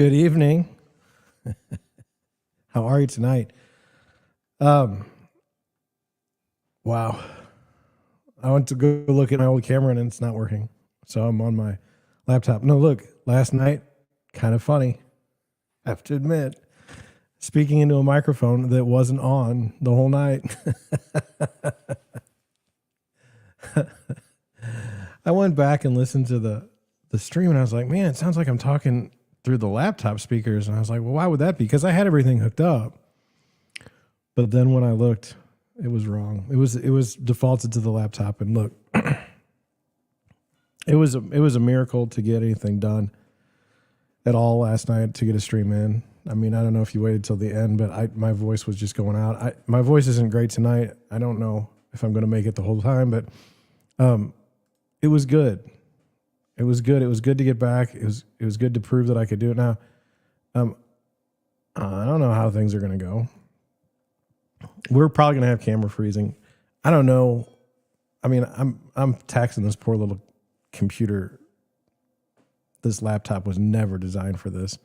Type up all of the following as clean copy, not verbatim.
Good evening. How are you tonight? Wow. I went to go look at my old camera and it's not working. So I'm on my laptop. No, look, last night, kind of funny. I have to admit, speaking into a microphone that wasn't on the whole night. I went back and listened to the stream and I was like, man, it sounds like I'm talking through the laptop speakers. And I was like, well, why would that be? Because I had everything hooked up. But then when I looked, it was wrong. It was defaulted to the laptop. And look, it was a miracle to get anything done at all last night to get a stream in. I mean, I don't know if you waited till the end, but my voice was just going out. My voice isn't great tonight. I don't know if I'm going to make it the whole time, but it was good. It was good. It was good to get back. It was good to prove that I could do it. Now, I don't know how things are going to go. We're probably going to have camera freezing. I don't know. I mean, I'm taxing this poor little computer. This laptop was never designed for this.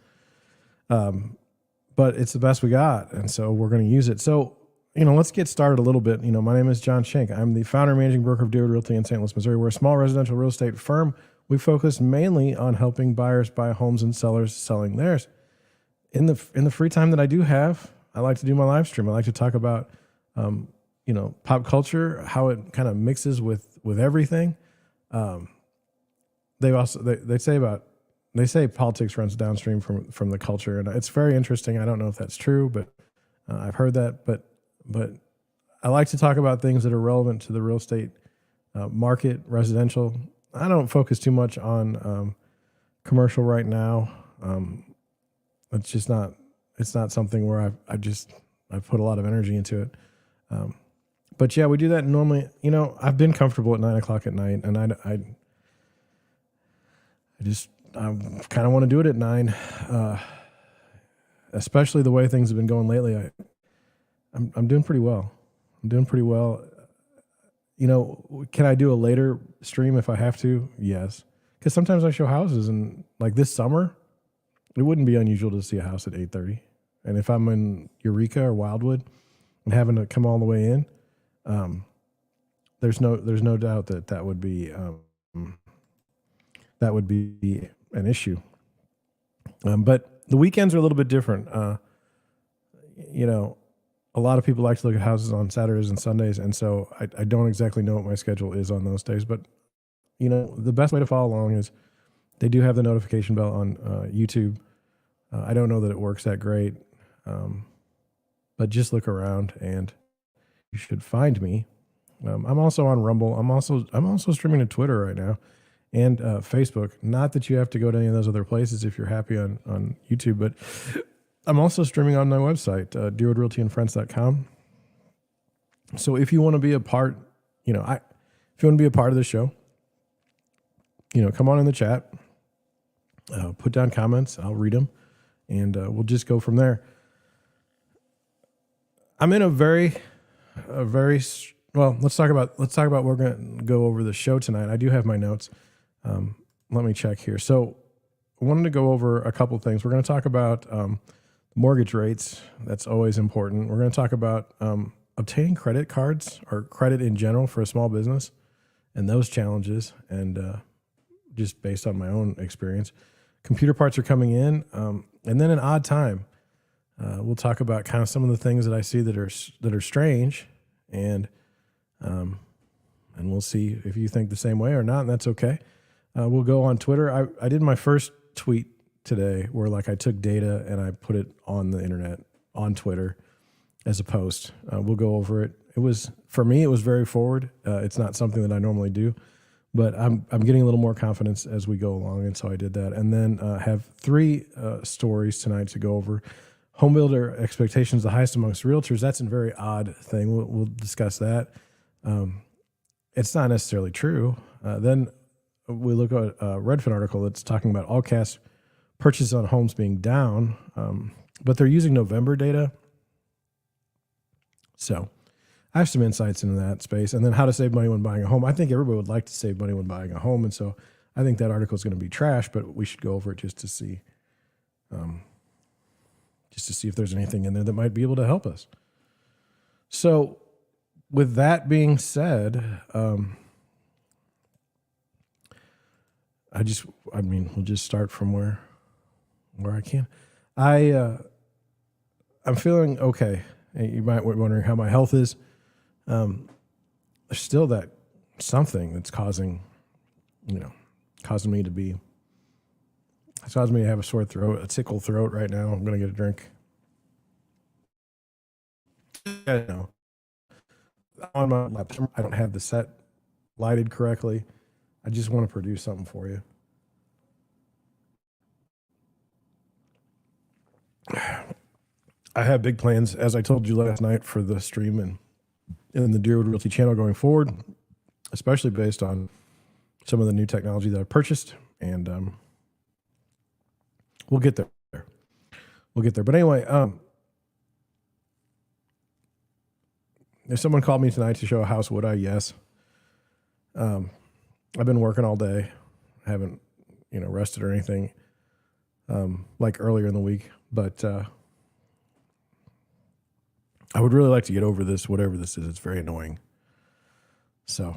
But it's the best we got, and so we're going to use it. So, let's get started a little bit. My name is John Schenk. I'm the founder and managing broker of Deerwood Realty in St. Louis, Missouri. We're a small residential real estate firm. We focus mainly on helping buyers buy homes and sellers selling theirs. In the free time that I do have, I like to do my live stream. I like to talk about, pop culture, how it kind of mixes with everything. They say politics runs downstream from the culture, and it's very interesting. I don't know if that's true, but I've heard that. But I like to talk about things that are relevant to the real estate market, residential. I don't focus too much on commercial right now. It's just not. It's not something where I've put a lot of energy into it. But yeah, we do that normally. I've been comfortable at 9:00 at night, and I kind of want to do it at 9, especially the way things have been going lately. I'm doing pretty well. Can I do a later stream if I have to? Yes. Because sometimes I show houses, and like this summer, it wouldn't be unusual to see a house at 8:30. And if I'm in Eureka or Wildwood and having to come all the way in, there's no doubt that would be an issue. But the weekends are a little bit different. A lot of people like to look at houses on Saturdays and Sundays, and so I don't exactly know what my schedule is on those days. But the best way to follow along is they do have the notification bell on YouTube. I don't know that it works that great, but just look around and you should find me. I'm also on Rumble. I'm also streaming to Twitter right now and Facebook. Not that you have to go to any of those other places if you're happy on YouTube, but I'm also streaming on my website, DeerwoodRealtyandFriends.com. So if you want to be a part, if you want to be a part of the show, come on in the chat, put down comments, I'll read them, and we'll just go from there. I'm in let's talk about we're going to go over the show tonight. I do have my notes. Let me check here. So I wanted to go over a couple of things. We're going to talk about mortgage rates. That's always important. We're going to talk about obtaining credit cards or credit in general for a small business and those challenges, and just based on my own experience. Computer parts are coming in, and then an odd time. We'll talk about kind of some of the things that I see that are strange, and we'll see if you think the same way or not, and that's okay. We'll go on Twitter. I did my first tweet today where I took data and I put it on the internet on Twitter as a post. We'll go over it. For me, it was very forward. It's not something that I normally do, but I'm getting a little more confidence as we go along, and so I did that. And then have 3 stories tonight to go over. Homebuilder expectations, the highest amongst realtors. That's a very odd thing. We'll discuss that. It's not necessarily true. Then we look at a Redfin article that's talking about all cash purchases on homes being down, but they're using November data. So I have some insights into that space. And then how to save money when buying a home. I think everybody would like to save money when buying a home, and so I think that article is going to be trash, but we should go over it just to see just to see if there's anything in there that might be able to help us. So with that being said, we'll just start from where I can. I'm feeling okay. You might be wondering how my health is. There's still that something that's causing me to have a sore throat, a tickle throat right now. I'm going to get a drink. I know. On my laptop, I don't have the set lighted correctly. I just want to produce something for you. I have big plans, as I told you last night, for the stream and in the Deerwood Realty channel going forward, especially based on some of the new technology that I purchased. And we'll get there. But anyway, if someone called me tonight to show a house, would I? Yes. I've been working all day. I haven't, rested or anything like earlier in the week. But I would really like to get over this, whatever this is. It's very annoying. So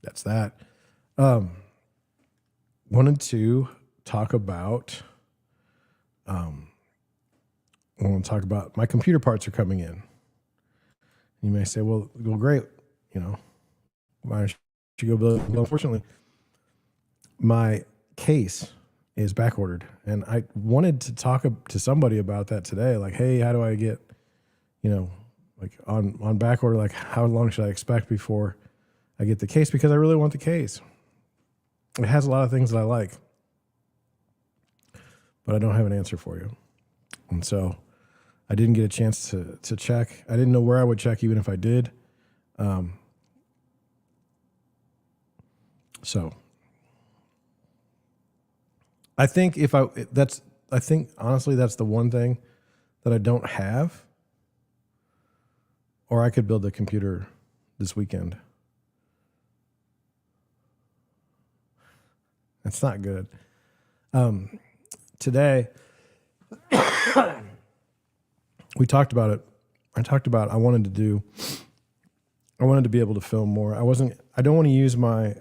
that's that. Wanted to talk about my computer parts are coming in. You may say, well, great. Why don't you go build it? Well, unfortunately, my case is back ordered, and I wanted to talk to somebody about that today. Like, hey, how do I get, on back order? Like, how long should I expect before I get the case? Because I really want the case. It has a lot of things that I like, but I don't have an answer for you. And so I didn't get a chance to check. I didn't know where I would check, even if I did. So I think honestly, that's the one thing that I don't have, or I could build a computer this weekend. That's not good. Today, we talked about it. I wanted to be able to film more. I don't want to use my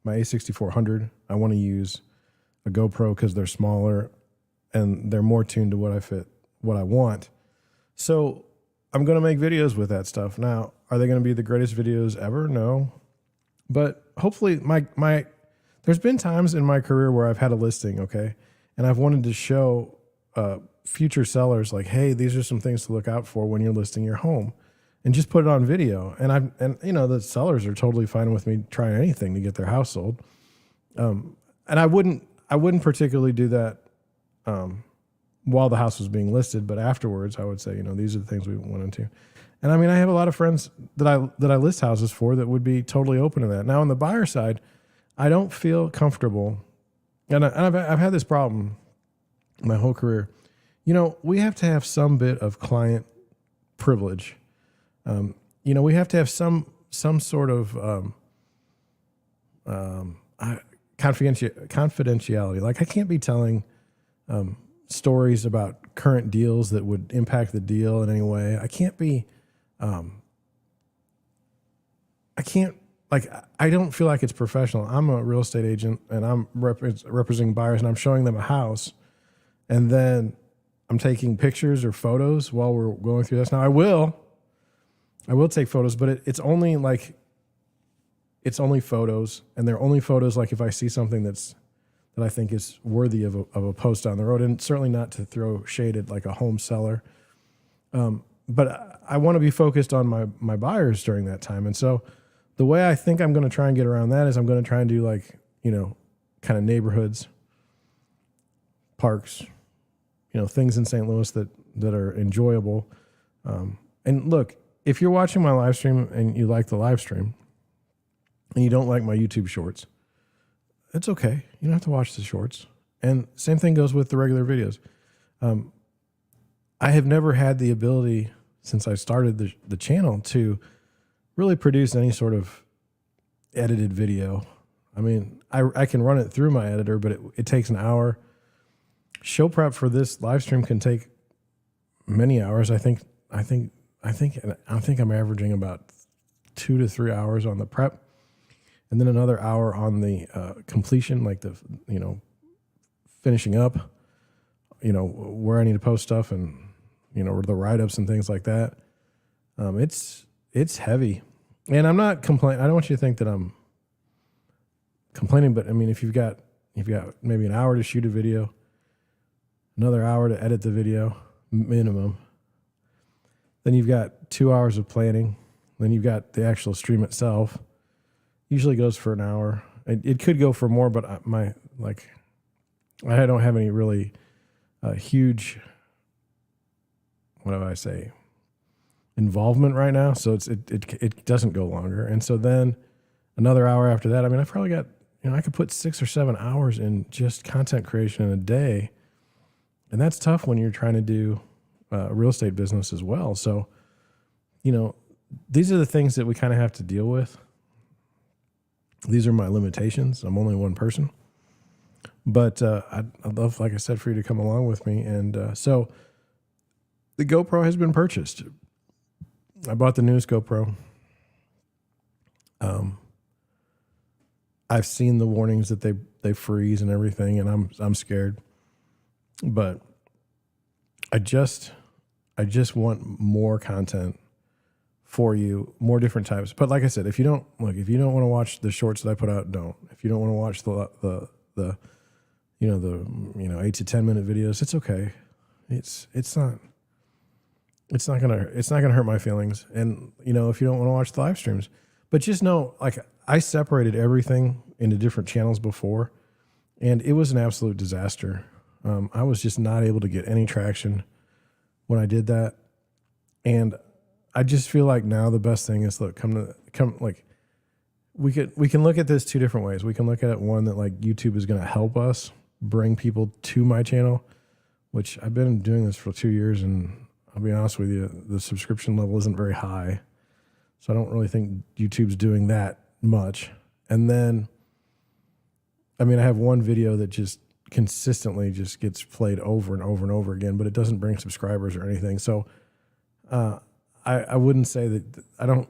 my A6400. I want to use a GoPro because they're smaller and they're more tuned to what I want. So I'm going to make videos with that stuff. Now, are they going to be the greatest videos ever? No. But hopefully there's been times in my career where I've had a listing, okay? And I've wanted to show future sellers like, hey, these are some things to look out for when you're listing your home, and just put it on video. And the sellers are totally fine with me trying anything to get their house sold. And I wouldn't particularly do that while the house was being listed, but afterwards I would say, these are the things we went into. And I have a lot of friends that I list houses for that would be totally open to that. Now on the buyer side, I don't feel comfortable, and I've had this problem my whole career. We have to have some bit of client privilege. We have to have some sort of confidentiality. Like, I can't be telling stories about current deals that would impact the deal in any way. I can't be. I don't feel like it's professional. I'm a real estate agent, and I'm representing buyers, and I'm showing them a house, and then I'm taking pictures or photos while we're going through this. Now, I will take photos, but it's only photos, and they're only photos like if I see something that I think is worthy of a post down the road, and certainly not to throw shade at like a home seller. But I want to be focused on my buyers during that time. And so the way I think I'm going to try and get around that is I'm going to try and do kind of neighborhoods, parks, things in St. Louis that are enjoyable. And look, if you're watching my live stream and you like the live stream and you don't like my YouTube shorts, it's okay. You don't have to watch the shorts. And same thing goes with the regular videos. I have never had the ability since I started the channel to really produce any sort of edited video. I mean, I can run it through my editor, but it takes an hour. Show prep for this live stream can take many hours. I think I'm averaging about 2 to 3 hours on the prep, and then another hour on the completion, like the finishing up, where I need to post stuff and the write-ups and things like that. It's heavy, and I'm not complaining. I don't want you to think that I'm complaining, but I mean, if you've got maybe an hour to shoot a video, another hour to edit the video minimum, then you've got 2 hours of planning, then you've got the actual stream itself. Usually goes for an hour. It could go for more, but I don't have any really huge, what do I say, involvement right now. So it doesn't go longer. And so then another hour after that, I mean, I've probably got, I could put 6 or 7 hours in just content creation in a day. And that's tough when you're trying to do a real estate business as well. So, these are the things that we kind of have to deal with. These are my limitations. I'm only one person. But I'd love, like I said, for you to come along with me. And so the GoPro has been purchased. I bought the newest GoPro. I've seen the warnings that they freeze and everything, and I'm scared. But I just want more content for you, more different types. But like I said, if you don't want to watch the shorts that I put out, don't. If you don't want to watch the 8 to 10 minute videos, it's okay. It's not gonna hurt my feelings. And if you don't want to watch the live streams, but just know, like, I separated everything into different channels before, and it was an absolute disaster. I was just not able to get any traction when I did that. And I just feel like now the best thing is, look, we can look at this two different ways. We can look at it, one, that like YouTube is going to help us bring people to my channel, which I've been doing this for 2 years, and I'll be honest with you, the subscription level isn't very high. So I don't really think YouTube's doing that much. And then, I mean, I have one video that just consistently just gets played over and over and over again, but it doesn't bring subscribers or anything. So I wouldn't say that I don't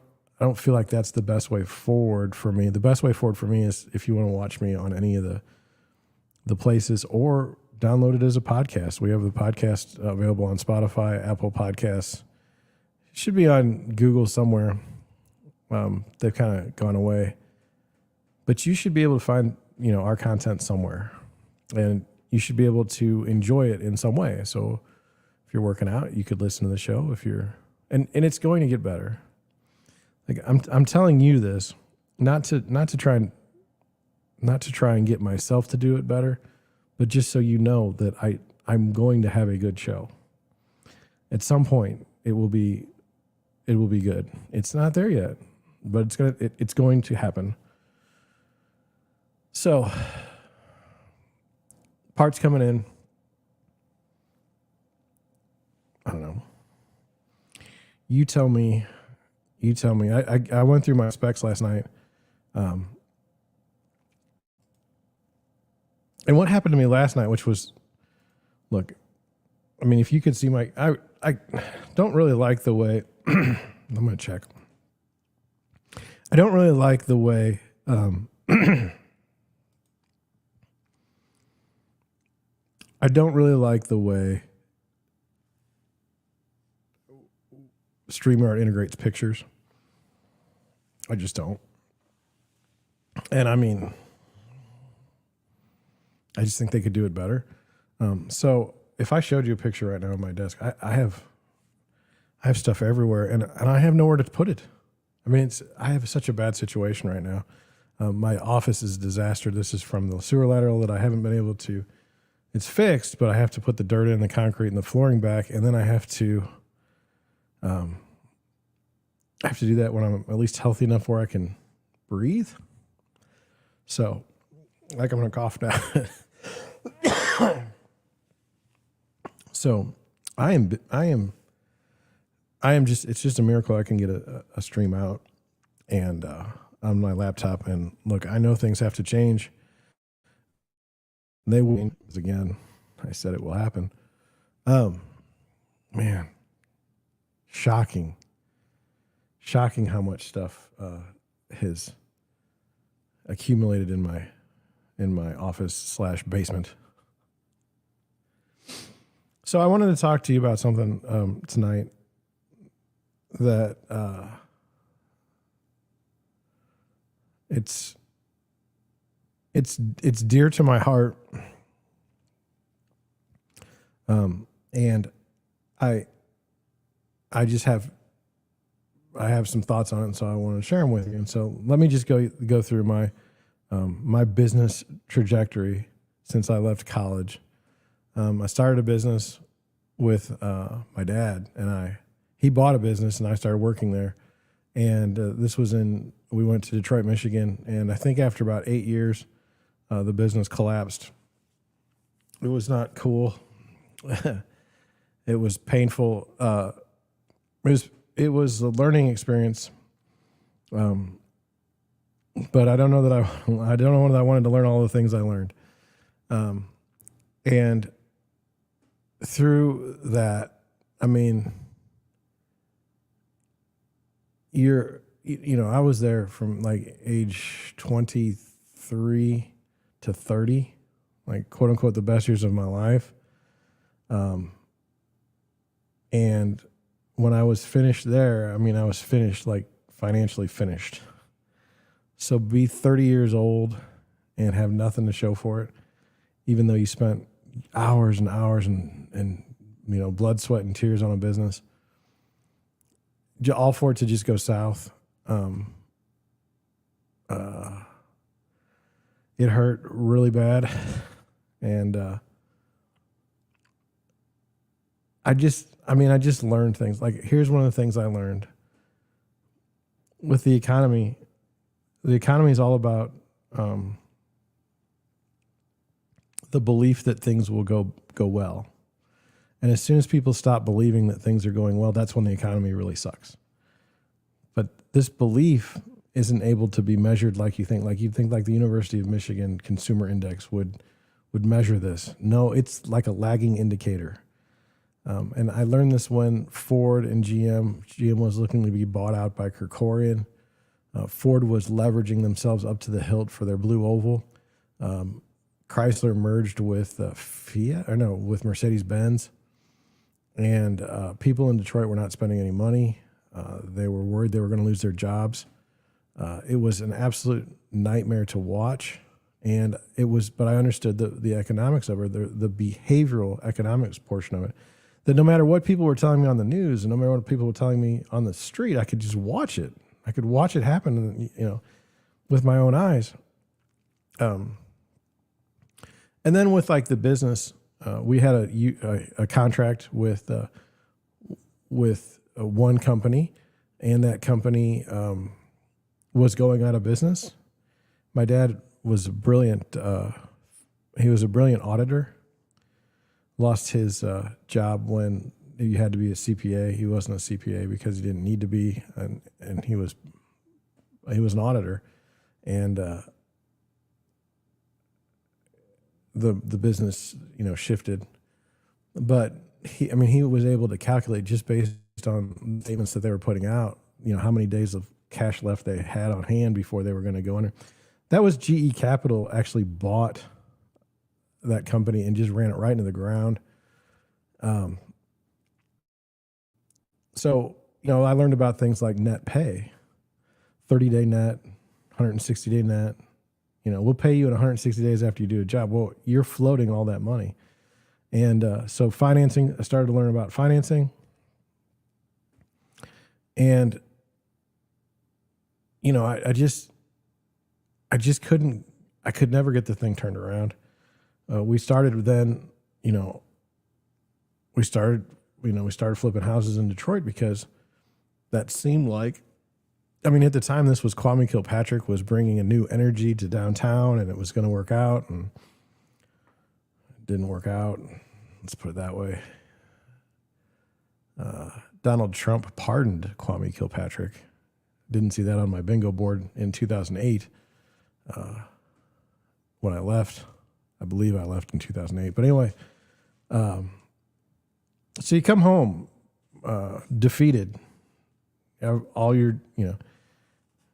feel like that's the best way forward for me. The best way forward for me is if you want to watch me on any of the places, or download it as a podcast. We have the podcast available on Spotify, Apple Podcasts. It should be on Google somewhere. They've kind of gone away, but you should be able to find, our content somewhere, and you should be able to enjoy it in some way. So if you're working out, you could listen to the show. If you're, and it's going to get better. Like I'm telling you this, not to try and get myself to do it better, but just so you know that I'm going to have a good show. At some point, it will be good. It's not there yet, but it's going to happen. So, parts coming in. I don't know. You tell me. I went through my specs last night. And what happened to me last night, which was, look, I mean, if you could see I don't really like the way, I'm going to check. I don't really like the way, I don't really like the way StreamYard integrates pictures. I just don't. And I mean, I just think they could do it better. So if I showed you a picture right now on my desk, I have stuff everywhere, and I have nowhere to put it. I mean, I have such a bad situation right now. My office is a disaster. This is from the sewer lateral that I haven't been able to. It's fixed, but I have to put the dirt in, the concrete, and the flooring back, and then I have to do that when I'm at least healthy enough where I can breathe. So, like, I'm gonna cough now. So, I am just, it's just a miracle I can get a stream out, and on my laptop, and look, I know things have to change. They will. Again, I said it will happen. Man, shocking how much stuff has accumulated in my office / basement. So I wanted to talk to you about something tonight that it's dear to my heart, and I just have some thoughts on it, and so I want to share them with you. And so let me just go through my my business trajectory since I left college. I started a business with my dad, and he bought a business, and I started working there. And this was we went to Detroit, Michigan, and I think after about 8 years, the business collapsed. It was not cool. It was painful. It was a learning experience. But I don't know that I don't know that I wanted to learn all the things I learned. And through that, I mean, I was there from like age 23 to 30, like quote unquote, the best years of my life. And when I was finished there, I mean, I was finished, like financially finished. So be 30 years old and have nothing to show for it, even though you spent hours and hours and blood, sweat, and tears on a business, all for it to just go south. It hurt really bad. And I just learned things. Like, here's one of the things I learned with the economy. The economy is all about the belief that things will go well. And as soon as people stop believing that things are going well, that's when the economy really sucks. But this belief isn't able to be measured like you think. Like you'd think like the University of Michigan Consumer Index would measure this. No, it's like a lagging indicator. And I learned this when Ford and GM was looking to be bought out by Kerkorian. Ford was leveraging themselves up to the hilt for their blue oval. Chrysler merged with with Mercedes-Benz. And people in Detroit were not spending any money. They were worried they were going to lose their jobs. It was an absolute nightmare to watch. And but I understood the economics of it, the behavioral economics portion of it. That no matter what people were telling me on the news, and no matter what people were telling me on the street, I could just watch it. I could watch it happen, with my own eyes. And then with like the business, we had a contract with one company, and that company was going out of business. My dad was brilliant. He was a brilliant auditor. Lost his job when you had to be a CPA. He wasn't a CPA because he didn't need to be, and he was an auditor, and the business shifted, but he was able to calculate just based on statements that they were putting out, how many days of cash left they had on hand before they were going to go under. That was GE Capital actually bought that company and just ran it right into the ground. So, I learned about things like net pay, 30-day net, 160-day net. We'll pay you in 160 days after you do a job. Well, you're floating all that money. And so financing, I started to learn about financing. And, I could never get the thing turned around. We started then, we started flipping houses in Detroit because that seemed like, at the time, this was Kwame Kilpatrick was bringing a new energy to downtown, and it was going to work out, and it didn't work out. Let's put it that way. Donald Trump pardoned Kwame Kilpatrick Didn't see that on my bingo board in 2008 when I left. I believe I left in 2008. But anyway, so you come home defeated. All your,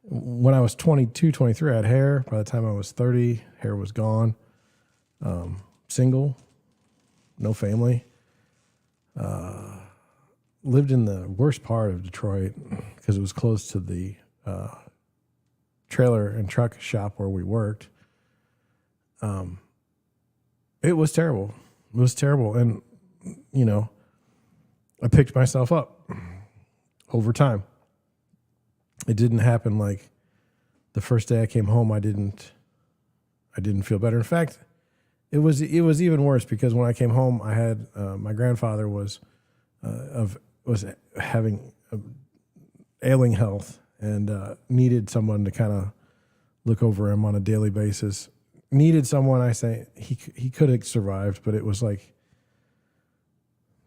when I was 22, 23, I had hair. By the time I was 30, hair was gone. Single, no family. Lived in the worst part of Detroit because it was close to the trailer and truck shop where we worked. It was terrible. It was terrible. And, I picked myself up over time. It didn't happen like the first day I came home. I didn't feel better. In fact, it was even worse because when I came home, I had my grandfather was having ailing health and needed someone to kind of look over him on a daily basis. Needed someone. I say he could have survived, but it was like,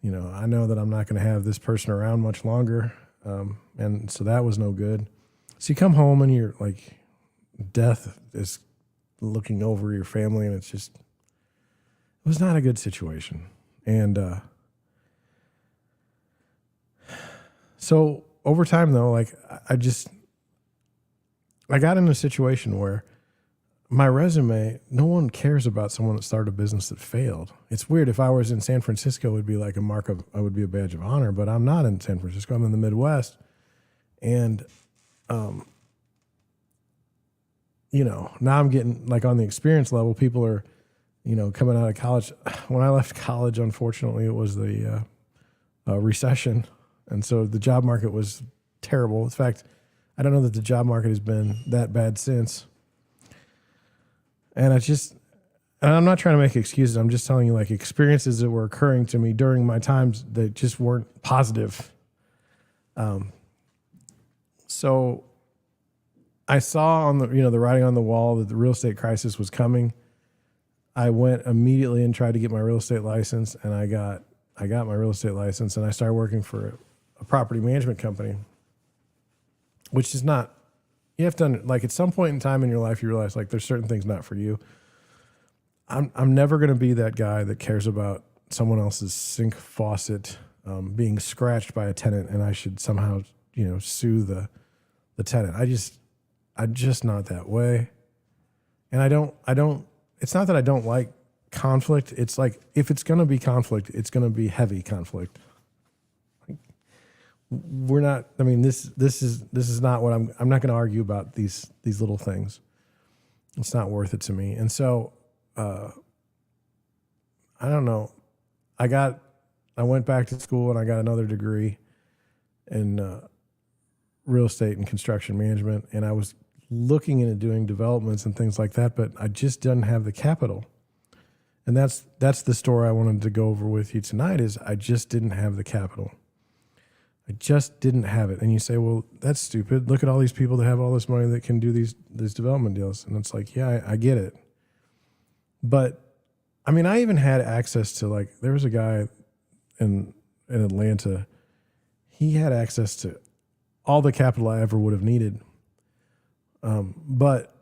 I know that I'm not going to have this person around much longer, and so that was no good. So you come home and you're like, death is looking over your family, and it was not a good situation. And so over time, though, like I got in a situation where my resume, no one cares about someone that started a business that failed. It's weird. If I was in San Francisco, it would be like I would be a badge of honor, but I'm not in San Francisco. I'm in the Midwest. And, now I'm getting like on the experience level, people are, coming out of college. When I left college, unfortunately, it was the recession. And so the job market was terrible. In fact, I don't know that the job market has been that bad since. And I'm not trying to make excuses. I'm just telling you like experiences that were occurring to me during my times that just weren't positive. So I saw on the writing on the wall that the real estate crisis was coming. I went immediately and tried to get my real estate license, and I got my real estate license, and I started working for a property management company, which is not. You have to, like, at some point in time in your life, you realize, like, there's certain things not for you. I'm never going to be that guy that cares about someone else's sink faucet being scratched by a tenant, and I should somehow, sue the tenant. I'm just not that way. And I don't, it's not that I don't like conflict. It's like, if it's going to be conflict, it's going to be heavy conflict. We're not, this is not what I'm not going to argue about these little things. It's not worth it to me. And so, I don't know. I went back to school and I got another degree in, real estate and construction management. And I was looking into doing developments and things like that, but I just didn't have the capital. And that's the story I wanted to go over with you tonight is I just didn't have the capital. I just didn't have it. And you say, well, that's stupid. Look at all these people that have all this money that can do these development deals. And it's like, yeah, I get it. But I even had access to, like, there was a guy in Atlanta. He had access to all the capital I ever would have needed. But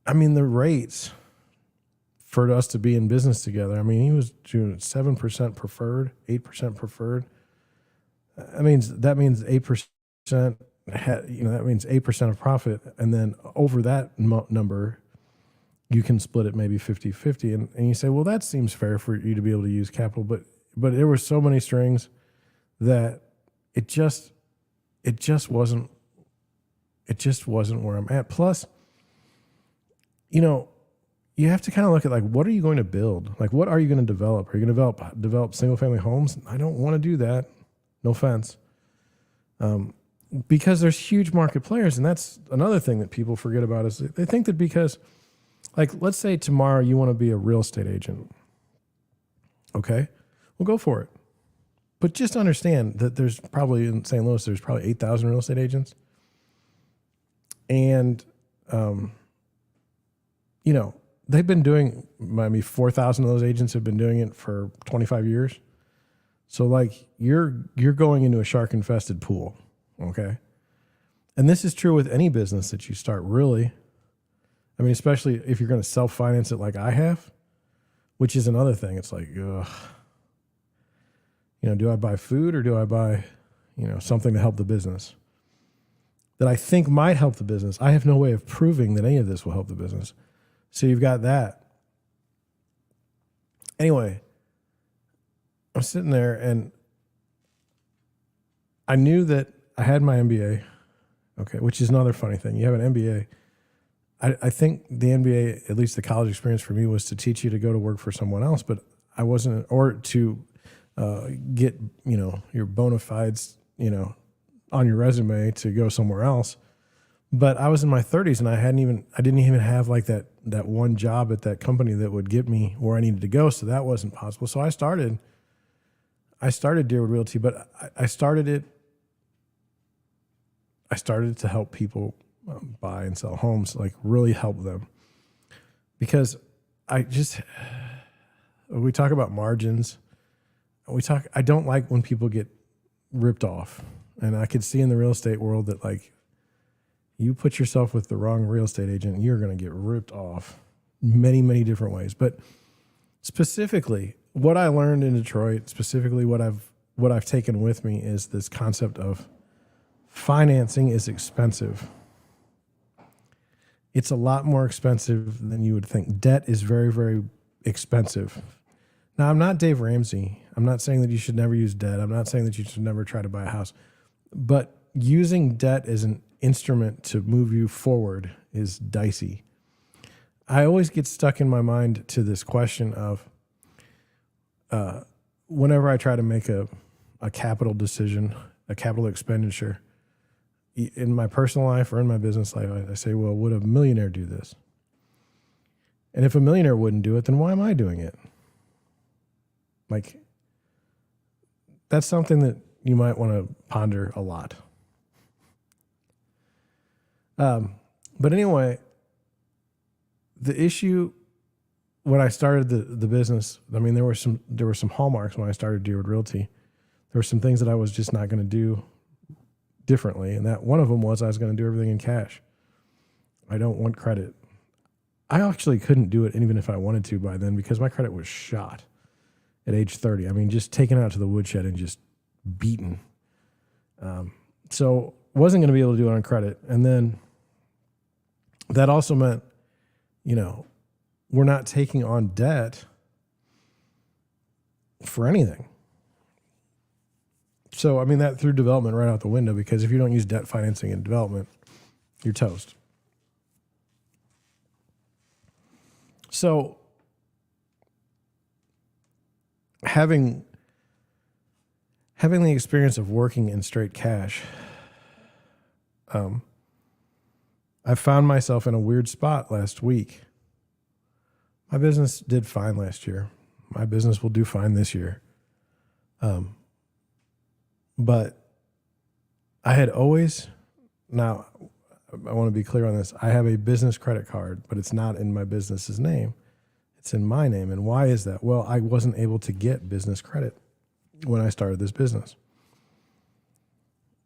the rates for us to be in business together, he was doing 7% preferred, 8% preferred. That means 8%, that means 8% of profit. And then over that number, you can split it maybe 50-50. And you say, well, that seems fair for you to be able to use capital. But there were so many strings that it just wasn't where I'm at. Plus, you have to kind of look at, like, what are you going to build? Like, what are you going to develop? Are you going to develop single family homes? I don't want to do that. No offense. Because there's huge market players. And that's another thing that people forget about is they think that because, like, let's say tomorrow you want to be a real estate agent. Okay, well, go for it. But just understand that there's probably in St. Louis, there's probably 8,000 real estate agents. And, they've been doing, 4,000 of those agents have been doing it for 25 years. So, like, you're going into a shark-infested pool, okay? And this is true with any business that you start, really. I mean, especially if you're going to self-finance it like I have, which is another thing. It's like, ugh, do I buy food or do I buy, something to help the business that I think might help the business? I have no way of proving that any of this will help the business. So you've got that. Anyway, I'm sitting there and I knew that I had my MBA, okay, which is another funny thing. You have an MBA. I think the MBA, at least the college experience for me, was to teach you to go to work for someone else, but I wasn't, or to get, your bona fides, on your resume to go somewhere else. But I was in my 30s and I didn't even have like that one job at that company that would get me where I needed to go. So that wasn't possible. So I started Deerwood Realty, but I started to help people buy and sell homes, like really help them, because we talk about margins. I don't like when people get ripped off. And I could see in the real estate world that, like, you put yourself with the wrong real estate agent, you're going to get ripped off many, many different ways. But specifically, what I learned in Detroit, specifically what I've taken with me, is this concept of financing is expensive. It's a lot more expensive than you would think. Debt is very, very expensive. Now, I'm not Dave Ramsey. I'm not saying that you should never use debt. I'm not saying that you should never try to buy a house. But using debt as an instrument to move you forward is dicey. I always get stuck in my mind to this question of whenever I try to make a capital decision, a capital expenditure, in my personal life or in my business life, I say, well, would a millionaire do this? And if a millionaire wouldn't do it, then why am I doing it? Like, that's something that you might want to ponder a lot. But anyway, the issue when I started the business, I mean, there were some hallmarks when I started Deerwood Realty. There were some things that I was just not going to do differently, and that one of them was I was going to do everything in cash. I don't want credit. I actually couldn't do it even if I wanted to by then, because my credit was shot at age 30. I mean, just taken out to the woodshed and just beaten. So wasn't going to be able to do it on credit. And then that also meant, we're not taking on debt for anything. So, I mean, that threw development right out the window, because if you don't use debt financing in development, you're toast. So having the experience of working in straight cash, I found myself in a weird spot last week. My business did fine last year. My business will do fine this year. But I had always, now I want to be clear on this. I have a business credit card, but it's not in my business's name. It's in my name. And why is that? Well, I wasn't able to get business credit when I started this business.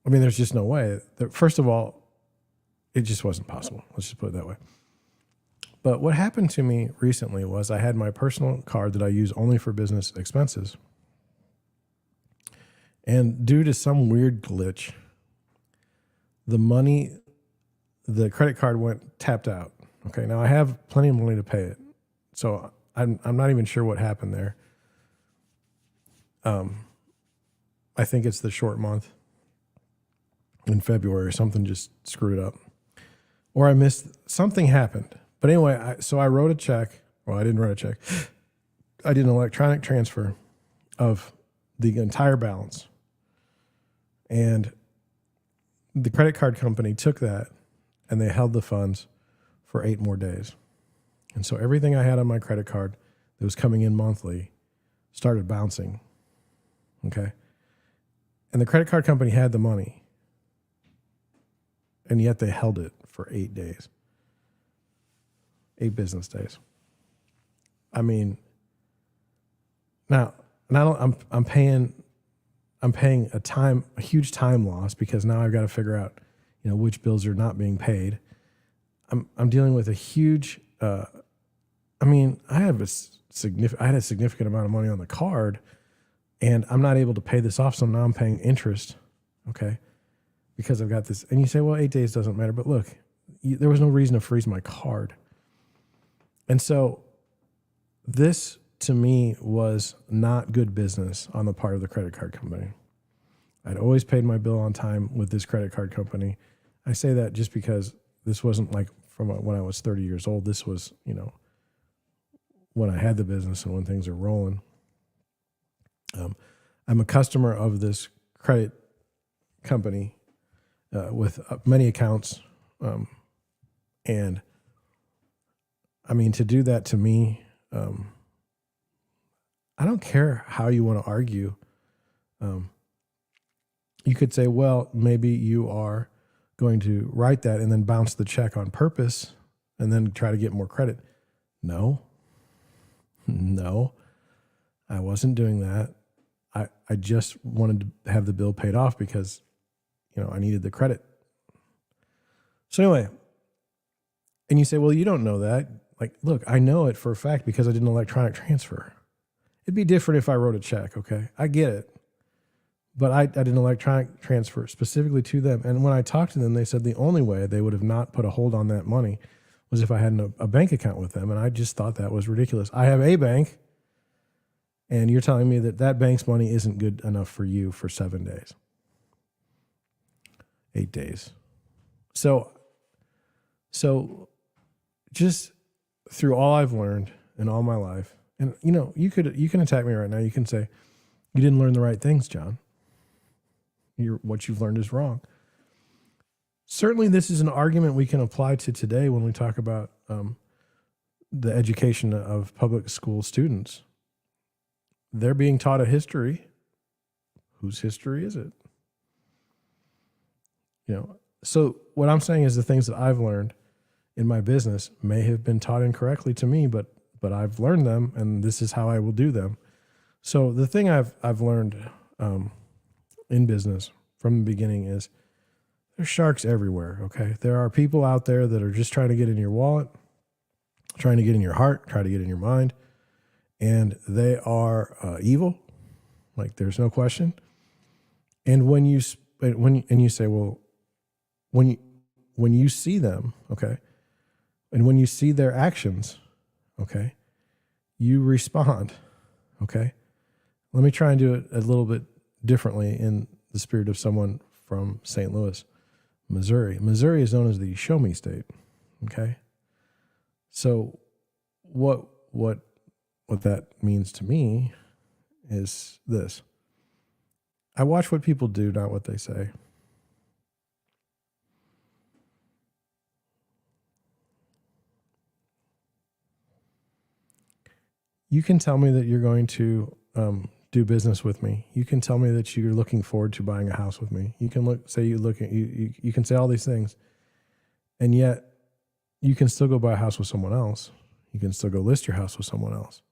I mean, there's just no way. First of all, it just wasn't possible. Let's just put it that way. But what happened to me recently was I had my personal card that I use only for business expenses. And due to some weird glitch, the credit card went tapped out. Okay, now I have plenty of money to pay it. So I'm not even sure what happened there. I think it's the short month in February. Something just screwed up. Or I missed, something happened. But anyway, so I wrote a check. Well, I didn't write a check. I did an electronic transfer of the entire balance. And the credit card company took that and they held the funds for 8 more days. And so everything I had on my credit card that was coming in monthly started bouncing. Okay. And the credit card company had the money, and yet they held it for 8 days, 8 business days. I mean, now I'm paying a huge time loss, because now I've got to figure out, which bills are not being paid. I'm dealing with a huge. I had a significant amount of money on the card, and I'm not able to pay this off. So now I'm paying interest. Okay, because I've got this. And you say, well, 8 days doesn't matter. But look, there was no reason to freeze my card. And so this, to me, was not good business on the part of the credit card company. I'd always paid my bill on time with this credit card company. I say that just because this wasn't like from when I was 30 years old. This was, when I had the business and when things are rolling. I'm a customer of this credit company with many accounts. And I mean, to do that to me, I don't care how you want to argue. You could say, well, maybe you are going to write that and then bounce the check on purpose and then try to get more credit. No, I wasn't doing that. I just wanted to have the bill paid off because, I needed the credit. So anyway, and you say, well, you don't know that. Like, look, I know it for a fact because I did an electronic transfer. It'd be different if I wrote a check, okay? I get it. But I did an electronic transfer specifically to them. And when I talked to them, they said the only way they would have not put a hold on that money was if I had a bank account with them. And I just thought that was ridiculous. I have a bank, and you're telling me that bank's money isn't good enough for you for 7 days, 8 days. So just through all I've learned in all my life, and you can attack me right now. You can say, you didn't learn the right things, John. What you've learned is wrong. Certainly, this is an argument we can apply to today when we talk about the education of public school students. They're being taught a history. Whose history is it? So what I'm saying is the things that I've learned in my business may have been taught incorrectly to me, but I've learned them, and this is how I will do them. So the thing I've learned in business from the beginning is there's sharks everywhere, okay? There are people out there that are just trying to get in your wallet, trying to get in your heart, trying to get in your mind, and they are evil, like there's no question. And when you say, well, when you see them, okay, and when you see their actions, okay, you respond, okay? Let me try and do it a little bit differently in the spirit of someone from St. Louis, Missouri. Missouri is known as the show me state, okay? So what that means to me is this. I watch what people do, not what they say. You can tell me that you're going to do business with me. You can tell me that you're looking forward to buying a house with me. You can you can say all these things, and yet you can still go buy a house with someone else. You can still go list your house with someone else.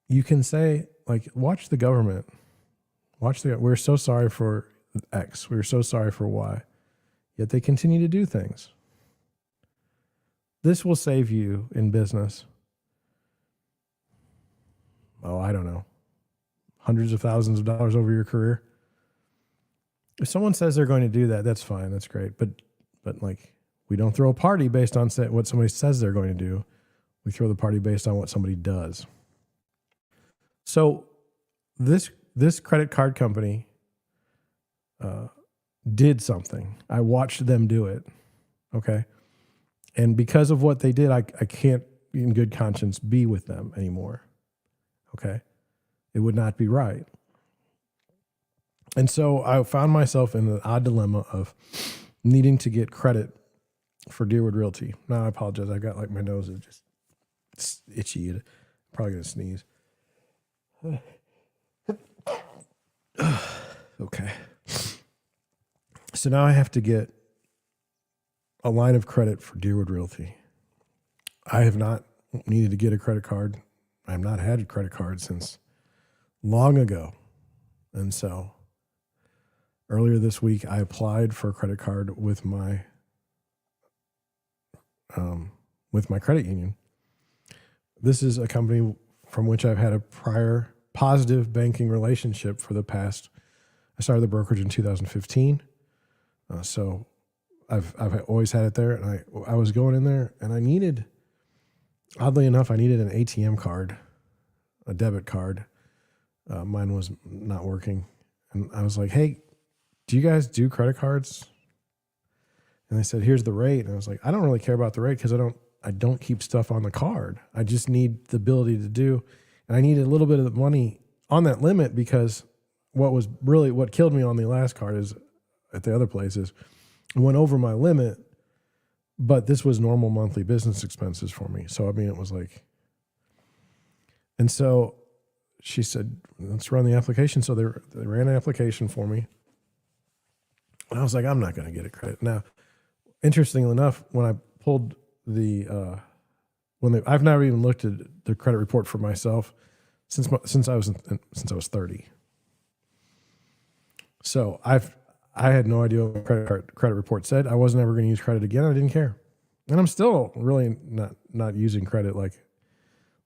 You can say, like, watch the government. We're so sorry for X. We're so sorry for Y. Yet they continue to do things. This will save you in business. Oh, I don't know, hundreds of thousands of dollars over your career. If someone says they're going to do that, that's fine. That's great. But like, we don't throw a party based on what somebody says they're going to do. We throw the party based on what somebody does. So this credit card company did something. I watched them do it. Okay. And because of what they did, I can't in good conscience be with them anymore. Okay. It would not be right. And so I found myself in an odd dilemma of needing to get credit for Deerwood Realty. Now I apologize. I got like my nose is just it's itchy. I'm probably going to sneeze. Okay. So now I have to get a line of credit for Deerwood Realty. I have not needed to get a credit card. I have not had a credit card since long ago. And so earlier this week, I applied for a credit card with my credit union. This is a company from which I've had a prior positive banking relationship for the past. I started the brokerage in 2015, so I've always had it there. And I was going in there, and I needed, oddly enough, an ATM card, a debit card. Mine was not working, and I was like, "Hey, do you guys do credit cards?" And they said, "Here's the rate." And I was like, "I don't really care about the rate because I don't keep stuff on the card. I just need the ability to do, and I need a little bit of the money on that limit because what killed me on the last card is at the other places, I went over my limit, but this was normal monthly business expenses for me. So, I mean, it was like, and so she said, let's run the application. So they ran an application for me. And I was like, I'm not going to get a credit. Now, interestingly enough, when I pulled I've never even looked at the credit report for myself since I was 30. So I had no idea what my credit report said. I wasn't ever going to use credit again. I didn't care, and I'm still really not using credit like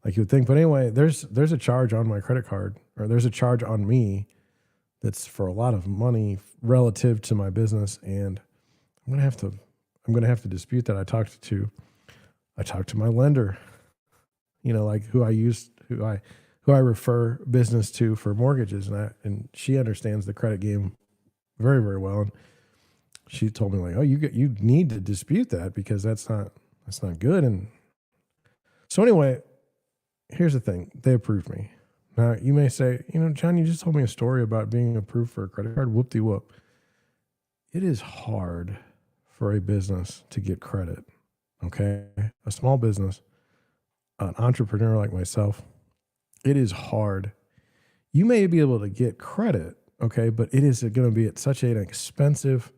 you would think. But anyway, there's a charge on my credit card, or there's a charge on me that's for a lot of money relative to my business, and I'm gonna have to dispute that. I talked to my lender, like who I refer business to for mortgages, and she understands the credit game very, very well. And she told me like, oh, you need to dispute that because that's not good. And so anyway, here's the thing. They approved me. Now you may say, John, you just told me a story about being approved for a credit card. Whoop-de-whoop. It is hard for a business to get credit. Okay. A small business, an entrepreneur like myself, it is hard. You may be able to get credit, okay, but it is going to be at such an expensive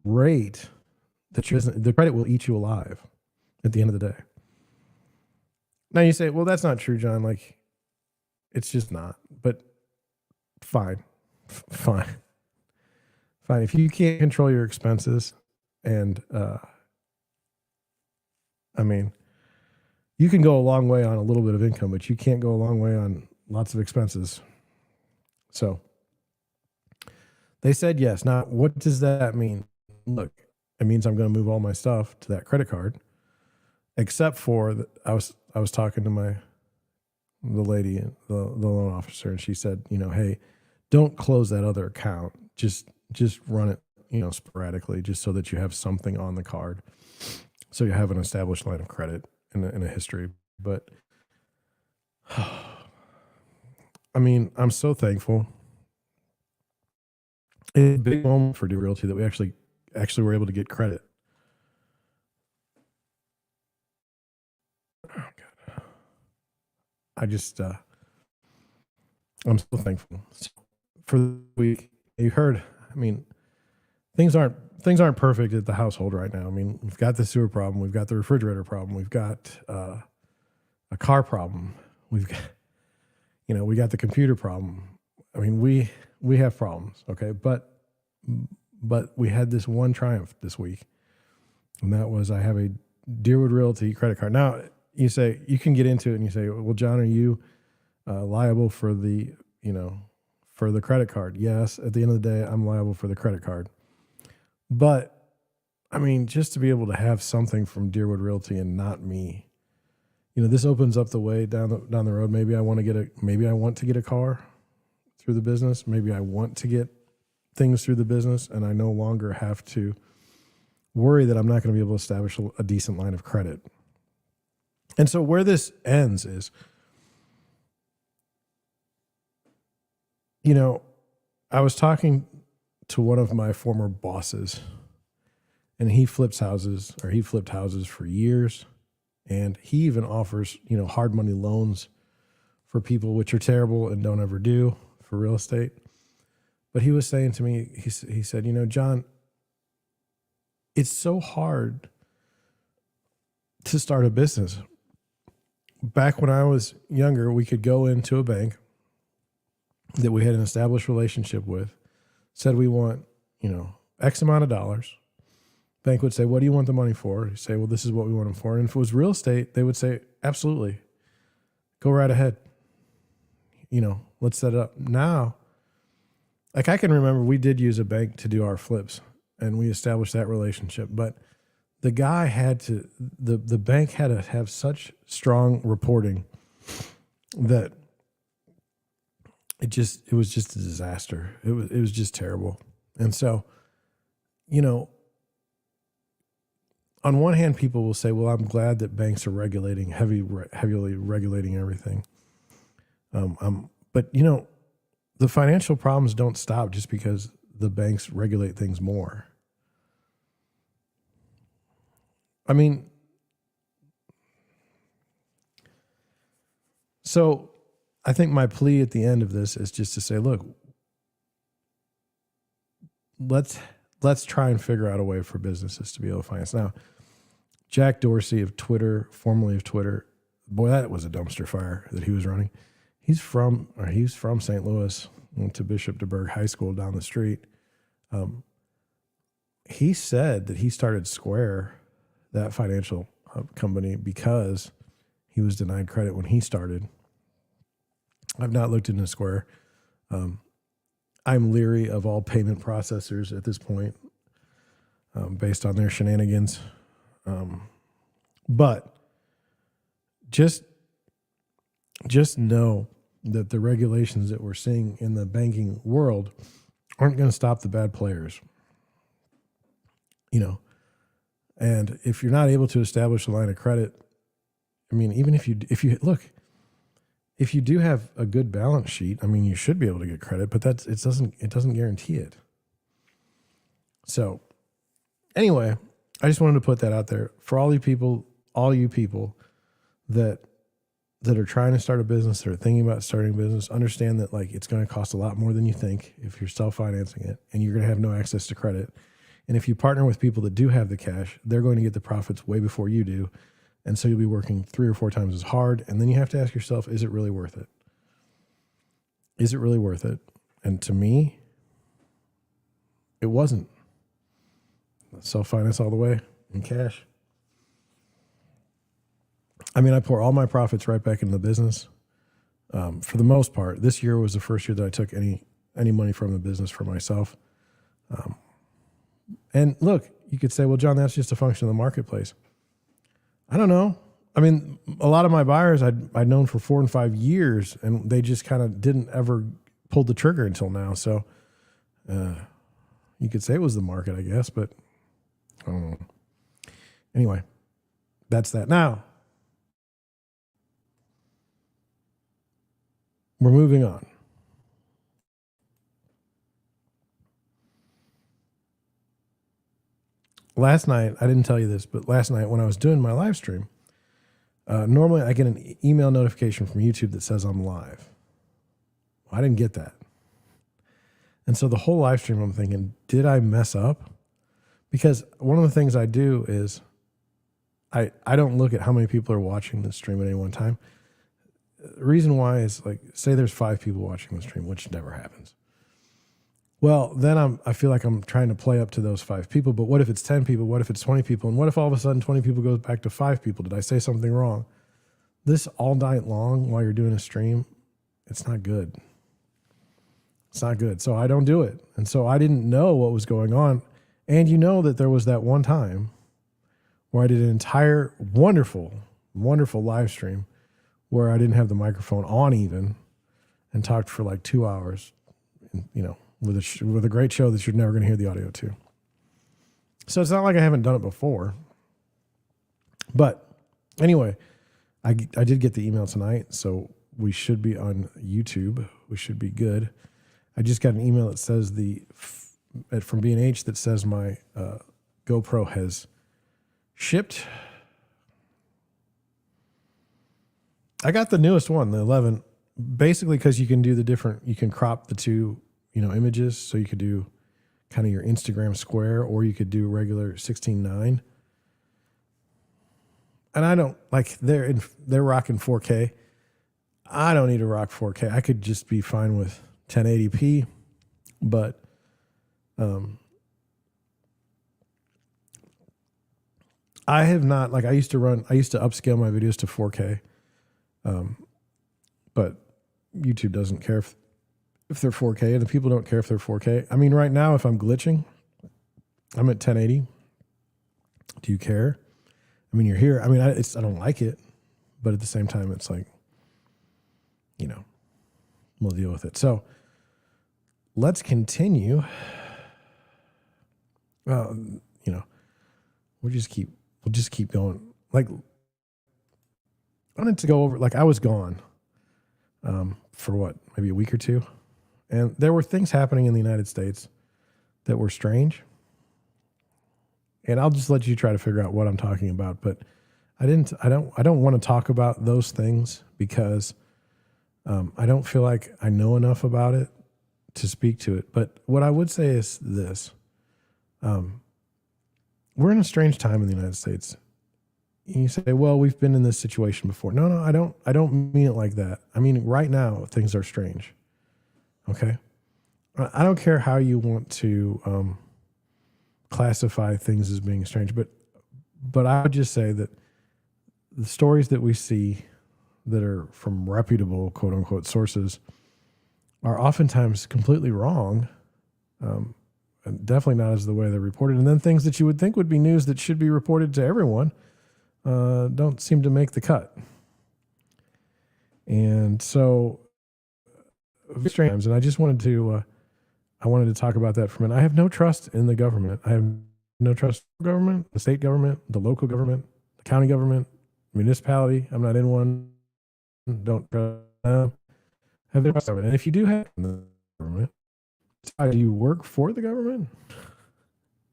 rate that the credit will eat you alive at the end of the day. Now you say, well, that's not true, John. Like, it's just not. But fine. If you can't control your expenses, and you can go a long way on a little bit of income, but you can't go a long way on lots of expenses. So they said yes. Now, what does that mean? Look, it means I'm going to move all my stuff to that credit card, except for I was talking to the lady, the loan officer, and she said, hey, don't close that other account. Just run it, sporadically, just so that you have something on the card, so you have an established line of credit in a history. But I'm so thankful. It's a big moment for Realty that we actually were able to get credit. Oh God. I'm so thankful. For the week, you heard, things aren't perfect at the household right now. We've got the sewer problem, we've got the refrigerator problem, we've got a car problem, we've got, we got the computer problem. We have problems, okay, but we had this one triumph this week, and that was I have a Deerwood Realty credit card. Now you say you can get into it, and you say, well, John, are you liable for the credit card? Yes, at the end of the day, I'm liable for the credit card. But just to be able to have something from Deerwood Realty and not me, this opens up the way down the road. Maybe I want to get a car through the business. Maybe I want to get things through the business, and I no longer have to worry that I'm not going to be able to establish a decent line of credit. And so where this ends is, I was talking to one of my former bosses, and he flipped houses for years. And he even offers, hard money loans for people, which are terrible and don't ever do for real estate. But he was saying to me, he said, John, it's so hard to start a business. Back when I was younger, we could go into a bank that we had an established relationship with said we want, X amount of dollars. Bank would say, what do you want the money for? You say, well, this is what we want them for. And if it was real estate, they would say, absolutely. Go right ahead. Let's set it up. Now, like I can remember we did use a bank to do our flips and we established that relationship. But the guy the bank had to have such strong reporting that it was just a disaster. It was just terrible. And so, on one hand, people will say, well, I'm glad that banks are regulating, heavily regulating everything. But the financial problems don't stop just because the banks regulate things more. I mean, so I think my plea at the end of this is just to say, look, let's try and figure out a way for businesses to be able to finance. Now, Jack Dorsey of Twitter, formerly of Twitter, boy, that was a dumpster fire that he was running. He's from St. Louis, went to Bishop DeBerg High School down the street. He said that he started Square, that financial company, because he was denied credit when he started. I've not looked into Square. I'm leery of all payment processors at this point, based on their shenanigans. But just know that the regulations that we're seeing in the banking world aren't going to stop the bad players. And if you're not able to establish a line of credit, I mean, even if you do have a good balance sheet, I mean, you should be able to get credit, but it doesn't guarantee it. So anyway, I just wanted to put that out there for all you people that are trying to start a business, that are thinking about starting a business. Understand that it's going to cost a lot more than you think if you're self-financing it, and you're going to have no access to credit. And if you partner with people that do have the cash, they're going to get the profits way before you do. And so you'll be working 3 or 4 times as hard. And then you have to ask yourself, is it really worth it? Is it really worth it? And to me, it wasn't. Self-finance all the way in cash. I mean, I pour all my profits right back into the business. For the most part, this year was the first year that I took any money from the business for myself. And look, you could say, well, John, that's just a function of the marketplace. I don't know. I mean, a lot of my buyers I'd known for 4 and 5 years, and they just kind of didn't ever pull the trigger until now. So you could say it was the market, I guess, but I don't know. Anyway, that's that. Now, we're moving on. Last night, I didn't tell you this, but last night when I was doing my live stream, normally I get an email notification from YouTube that says I'm live. Well, I didn't get that. And so the whole live stream, I'm thinking, did I mess up? Because one of the things I do is I don't look at how many people are watching the stream at any one time. The reason why is, say there's 5 people watching the stream, which never happens. Well, then I feel like I'm trying to play up to those 5 people, but what if it's 10 people? What if it's 20 people? And what if all of a sudden 20 people goes back to 5 people? Did I say something wrong? This all night long while you're doing a stream, it's not good. It's not good. So I don't do it. And so I didn't know what was going on. And that there was that one time where I did an entire wonderful, wonderful live stream where I didn't have the microphone on even and talked for 2 hours, with a great show that you're never going to hear the audio to. So it's not like I haven't done it before. But anyway, I did get the email tonight, so we should be on YouTube. We should be good. I just got an email that says from B&H that says my GoPro has shipped. I got the newest one, the 11, basically because you can crop the 2 images. So you could do kind of your Instagram square, or you could do regular 16:9. And I don't they're rocking 4K. I don't need to rock 4K. I could just be fine with 1080p, but I have not, like I used to upscale my videos to 4K, but YouTube doesn't care if they're 4K, and the people don't care if they're 4K. I mean, right now, if I'm glitching, I'm at 1080. Do you care? I mean, you're here. I mean, I don't like it, but at the same time, it's like, we'll deal with it. So let's continue. Well, we'll just keep going. Like, I wanted to go over, like, I was gone for what, maybe a week or two. And there were things happening in the United States that were strange. And I'll just let you try to figure out what I'm talking about. But I don't want to talk about those things because I don't feel like I know enough about it to speak to it. But what I would say is this. We're in a strange time in the United States. You say, well, we've been in this situation before. No, I don't mean it like that. I mean, right now, things are strange. Okay? I don't care how you want to classify things as being strange, but I would just say that the stories that we see that are from reputable, quote unquote, sources are oftentimes completely wrong. And definitely not as the way they're reported. And then things that you would think would be news that should be reported to everyone don't seem to make the cut. And so, strange. And I just wanted to, talk about that for a minute. I have no trust in the government. I have no trust in the government, the state government, the local government, the county government, municipality. I'm not in one. Don't trust them. Have no trust in it. And if you do have the government, do you work for the government?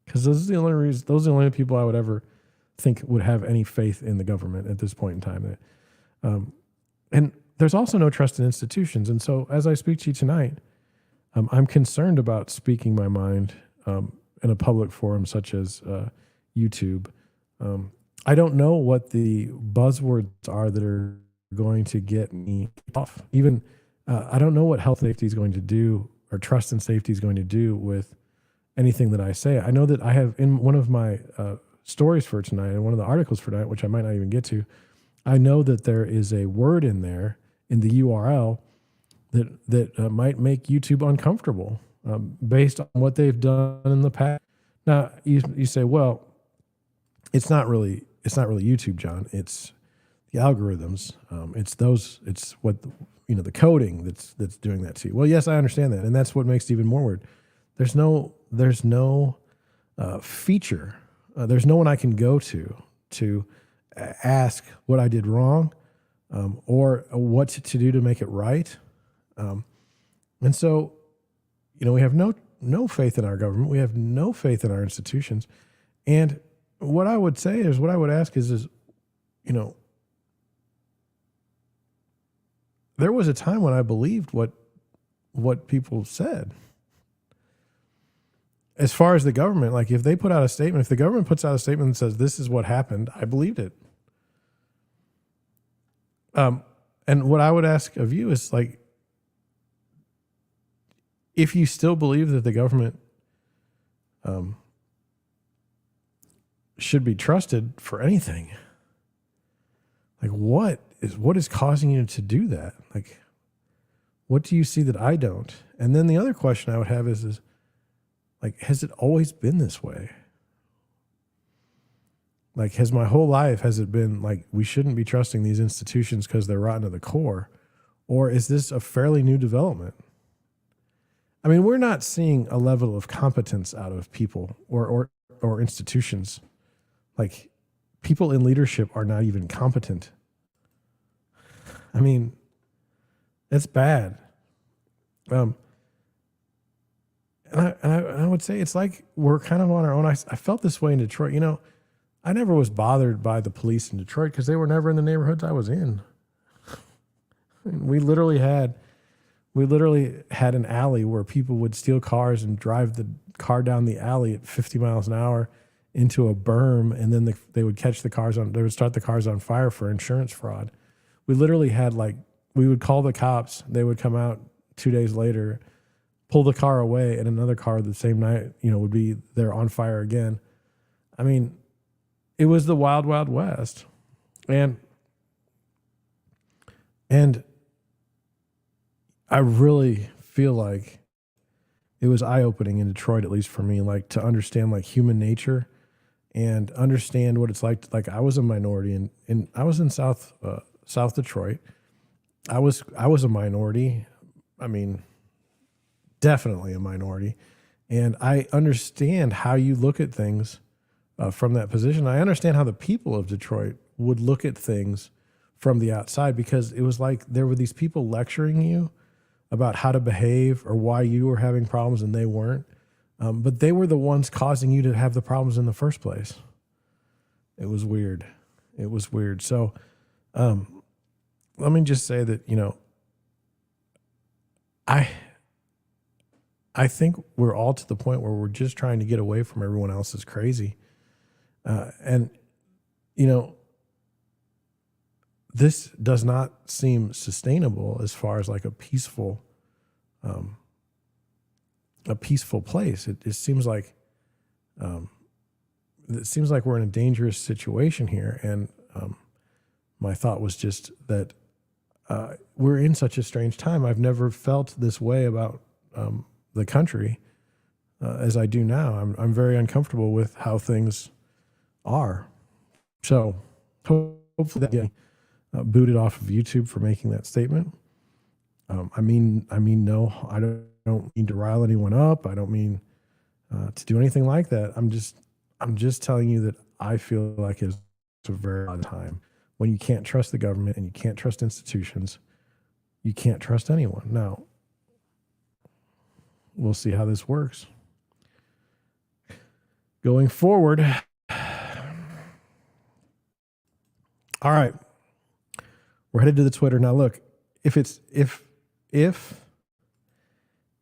Because those are the only reasons. Those are the only people I would ever think would have any faith in the government at this point in time. And there's also no trust in institutions. And so, as I speak to you tonight, I'm concerned about speaking my mind in a public forum such as YouTube. I don't know what the buzzwords are that are going to get me off. Even I don't know what health safety is going to do, or trust and safety is going to do with anything that I say. I know that I have in one of my stories for tonight and one of the articles for tonight, which I might not even get to, I know that there is a word in there in the URL that might make YouTube uncomfortable based on what they've done in the past. Now you say, well, it's not really YouTube, John. It's the algorithms. It's what the coding that's doing that to you. Well, yes, I understand that, and that's what makes it even more weird. There's no feature. There's no one I can go to ask what I did wrong or what to do to make it right. And so, we have no faith in our government. We have no faith in our institutions. And what I would say is, what I would ask is, there was a time when I believed what people said. As far as the government, like if they put out a statement, if the government puts out a statement and says, this is what happened, I believed it. And what I would ask of you is, like, if you still believe that the government should be trusted for anything, like what is causing you to do that? Like, what do you see that I don't? And then the other question I would have is like, has it always been this way? Like, has my whole life, has it been like, we shouldn't be trusting these institutions because they're rotten to the core? Or is this a fairly new development? I mean, we're not seeing a level of competence out of people or institutions. Like, people in leadership are not even competent. I mean, it's bad. And I would say it's like we're kind of on our own. I felt this way in Detroit. I never was bothered by the police in Detroit because they were never in the neighborhoods I was in. We literally had an alley where people would steal cars and drive the car down the alley at 50 miles an hour into a berm, and then they would they would start the cars on fire for insurance fraud. We literally had, like, we would call the cops, they would come out 2 days later, pull the car away and another car the same night, would be there on fire again. I mean, it was the wild, wild west. And I really feel like it was eye-opening in Detroit, at least for me, like to understand like human nature and understand what it's like. Like I was a minority and I was in South Detroit. I was a minority. I mean, definitely a minority. And I understand how you look at things from that position. I understand how the people of Detroit would look at things from the outside, because it was like there were these people lecturing you about how to behave or why you were having problems and they weren't. But they were the ones causing you to have the problems in the first place. It was weird. It was weird. So let me just say that, I think we're all to the point where we're just trying to get away from everyone else's crazy. And, this does not seem sustainable as far as like a peaceful place. It seems like we're in a dangerous situation here. And my thought was just that we're in such a strange time. I've never felt this way about the country as I do now. I'm very uncomfortable with how things are. So hopefully that getting booted off of YouTube for making that statement. I mean, no, I don't mean to rile anyone up. I don't mean to do anything like that. I'm just telling you that I feel like it's a very odd time when you can't trust the government and you can't trust institutions. You can't trust anyone. Now, we'll see how this works going forward. All right. We're headed to the Twitter. Now, look, if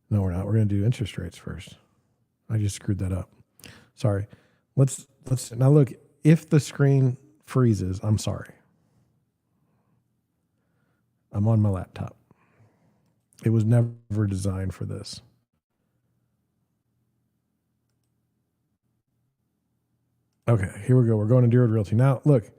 no, we're not. We're going to do interest rates first. I just screwed that up. Sorry. Let's now look, if the screen freezes, I'm sorry. I'm on my laptop. It was never designed for this. Okay, here we go. We're going to Deerwood Realty. Now, look,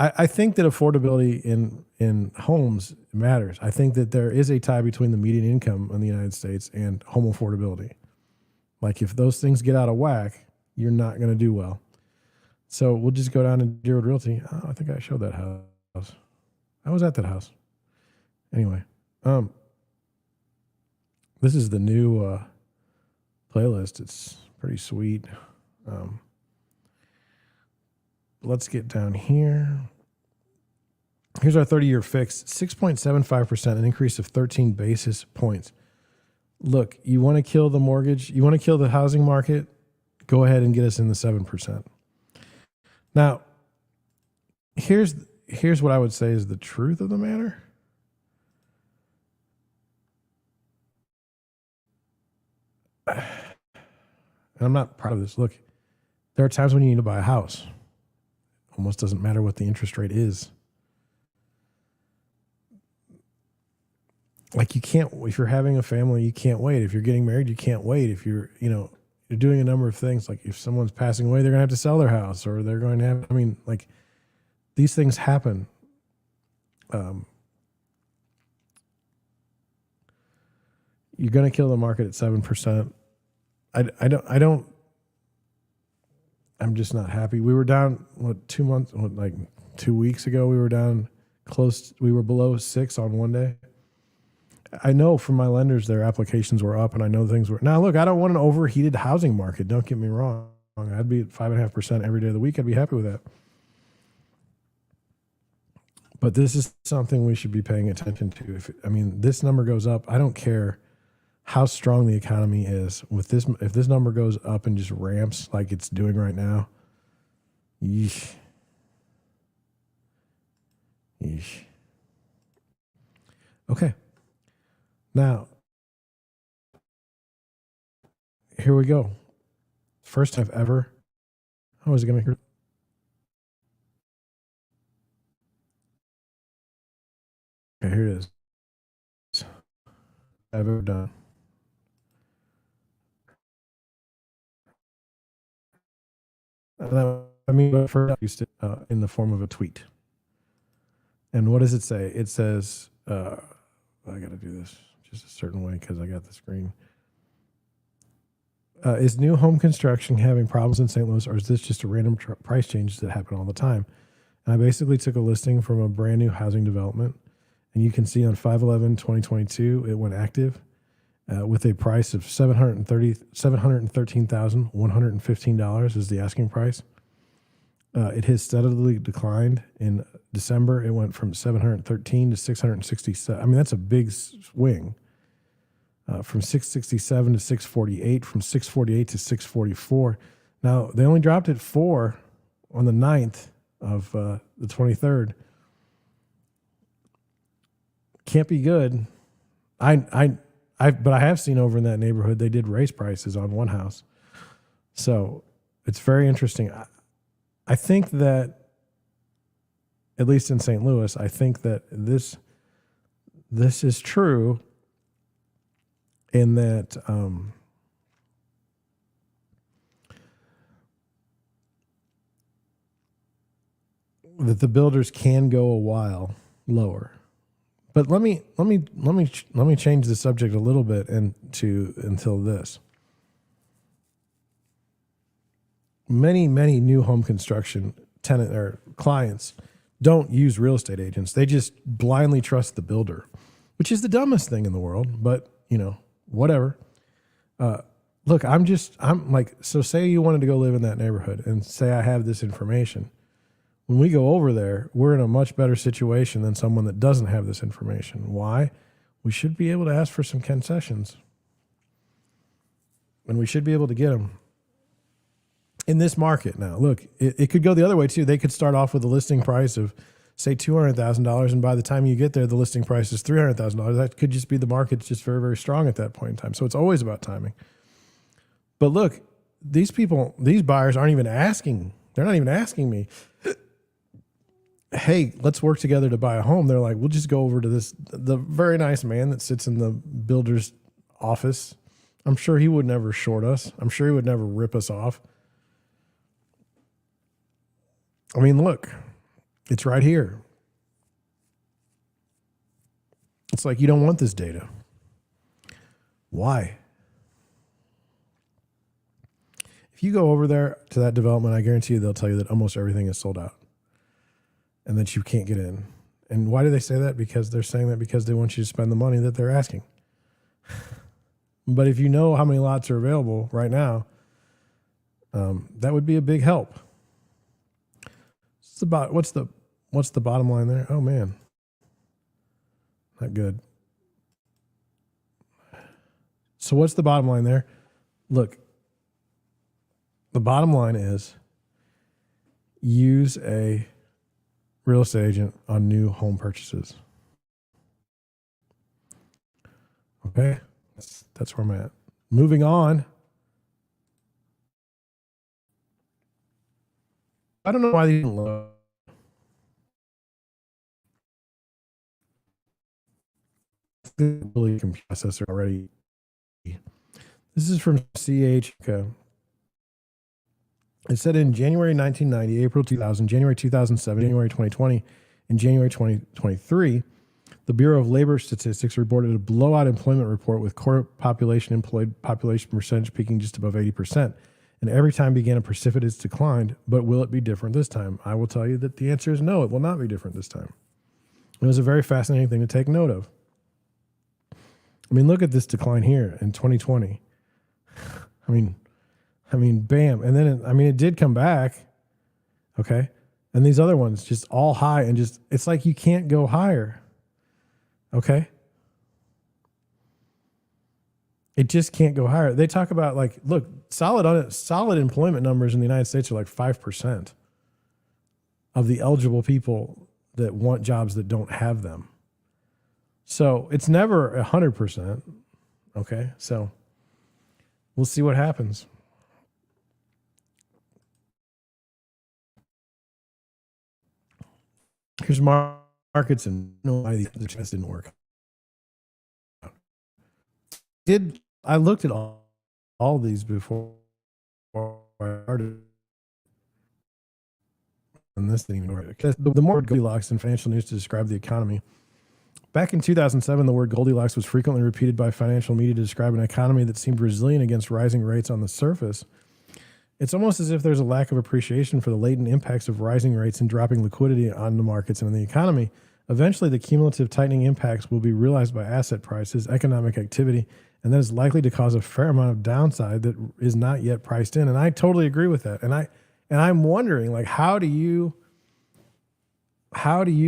I think that affordability in homes matters. I think that there is a tie between the median income in the United States and home affordability. Like if those things get out of whack, you're not going to do well. So we'll just go down to Deerwood Realty. Oh, I think I showed that house. I was at that house. Anyway, this is the new playlist. It's pretty sweet. Let's get down here. Here's our 30-year fix, 6.75%, an increase of 13 basis points. Look, you want to kill the mortgage? You want to kill the housing market? Go ahead and get us in the 7%. Now, here's what I would say is the truth of the matter. And I'm not proud of this. Look, there are times when you need to buy a house. Almost doesn't matter what the interest rate is. Like you can't, if you're having a family, you can't wait. If you're getting married, you can't wait. If you're doing a number of things, like if someone's passing away, they're going to have to sell their house, or they're going to have, like these things happen. You're going to kill the market at 7%. I'm just not happy. We were down, 2 weeks ago, we were down close. We were below 6 on one day. I know from my lenders, their applications were up, and I know things were. Now, look, I don't want an overheated housing market. Don't get me wrong. I'd be at 5.5% every day of the week. I'd be happy with that. But this is something we should be paying attention to. This number goes up, I don't care how strong the economy is. With this, if this number goes up and just ramps like it's doing right now, yeesh. Okay. Now, here we go. First time ever. How is it going to? Okay, here it is. I've ever done. I mean, but first I used it in the form of a tweet. And what does it say? It says, I got to do this just a certain way because I got the screen. Is new home construction having problems in St. Louis, or is this just a random price change that happen all the time? And I basically took a listing from a brand new housing development, and you can see on 5/11/2022 it went active with a price of $713,115 is the asking price. It has steadily declined. In December, it went from 713 to 667. I mean, that's a big swing. From 667 to 648, from 648 to 644. Now, they only dropped it 4 on the 9th of the 23rd. Can't be good. But I have seen over in that neighborhood, they did raise prices on one house. So it's very interesting. I think that, at least in St. Louis, I think that this is true in that that the builders can go a while lower. But let me change the subject a little bit until this. Many new home construction tenant or clients don't use real estate agents. They just blindly trust the builder, which is the dumbest thing in the world. But whatever. Look, I'm like, so say you wanted to go live in that neighborhood and say I have this information. When we go over there, we're in a much better situation than someone that doesn't have this information. Why? We should be able to ask for some concessions. And we should be able to get them. In this market now, look, it could go the other way too. They could start off with a listing price of, say, $200,000, and by the time you get there, the listing price is $300,000. That could just be the market's just very, very strong at that point in time. So it's always about timing. But look, these buyers aren't even asking. They're not even asking me, hey, let's work together to buy a home. They're like, we'll just go over to the very nice man that sits in the builder's office. I'm sure he would never short us. I'm sure he would never rip us off. I mean, look, it's right here. It's like, you don't want this data. Why? If you go over there to that development, I guarantee you they'll tell you that almost everything is sold out and that you can't get in. And why do they say that? Because they're saying that because they want you to spend the money that they're asking. But if you know how many lots are available right now, that would be a big help. What's the bottom line there? Oh man, not good. So what's the bottom line there? Look, the bottom line is use a real estate agent on new home purchases. Okay, that's where I'm at. Moving on. I don't know why they didn't load. Really computer processor already. This is from CH. Okay. It said in January 1990, April 2000, January 2007, January 2020, and January 2023, the Bureau of Labor Statistics reported a blowout employment report with core employed population percentage peaking just above 80%. And every time began a precipitous decline. But will it be different this time? I will tell you that the answer is no, it will not be different this time. It was a very fascinating thing to take note of. I mean, look at this decline here in 2020. I mean, bam. And then, it did come back. Okay. And these other ones just all high and just, it's like you can't go higher. Okay. It just can't go higher. They talk about look, solid employment numbers in the United States are like 5% of the eligible people that want jobs that don't have them. So it's never 100%. Okay. So we'll see what happens. Here's markets and why the test didn't work. I looked at all these before I started. this didn't even work. Because the more Goldilocks in financial news to describe the economy. Back in 2007, the word Goldilocks was frequently repeated by financial media to describe an economy that seemed resilient against rising rates on the surface. It's almost as if there's a lack of appreciation for the latent impacts of rising rates and dropping liquidity on the markets and in the economy. Eventually, the cumulative tightening impacts will be realized by asset prices, economic activity, and that is likely to cause a fair amount of downside that is not yet priced in. And I totally agree with that. And I'm wondering, like, how do you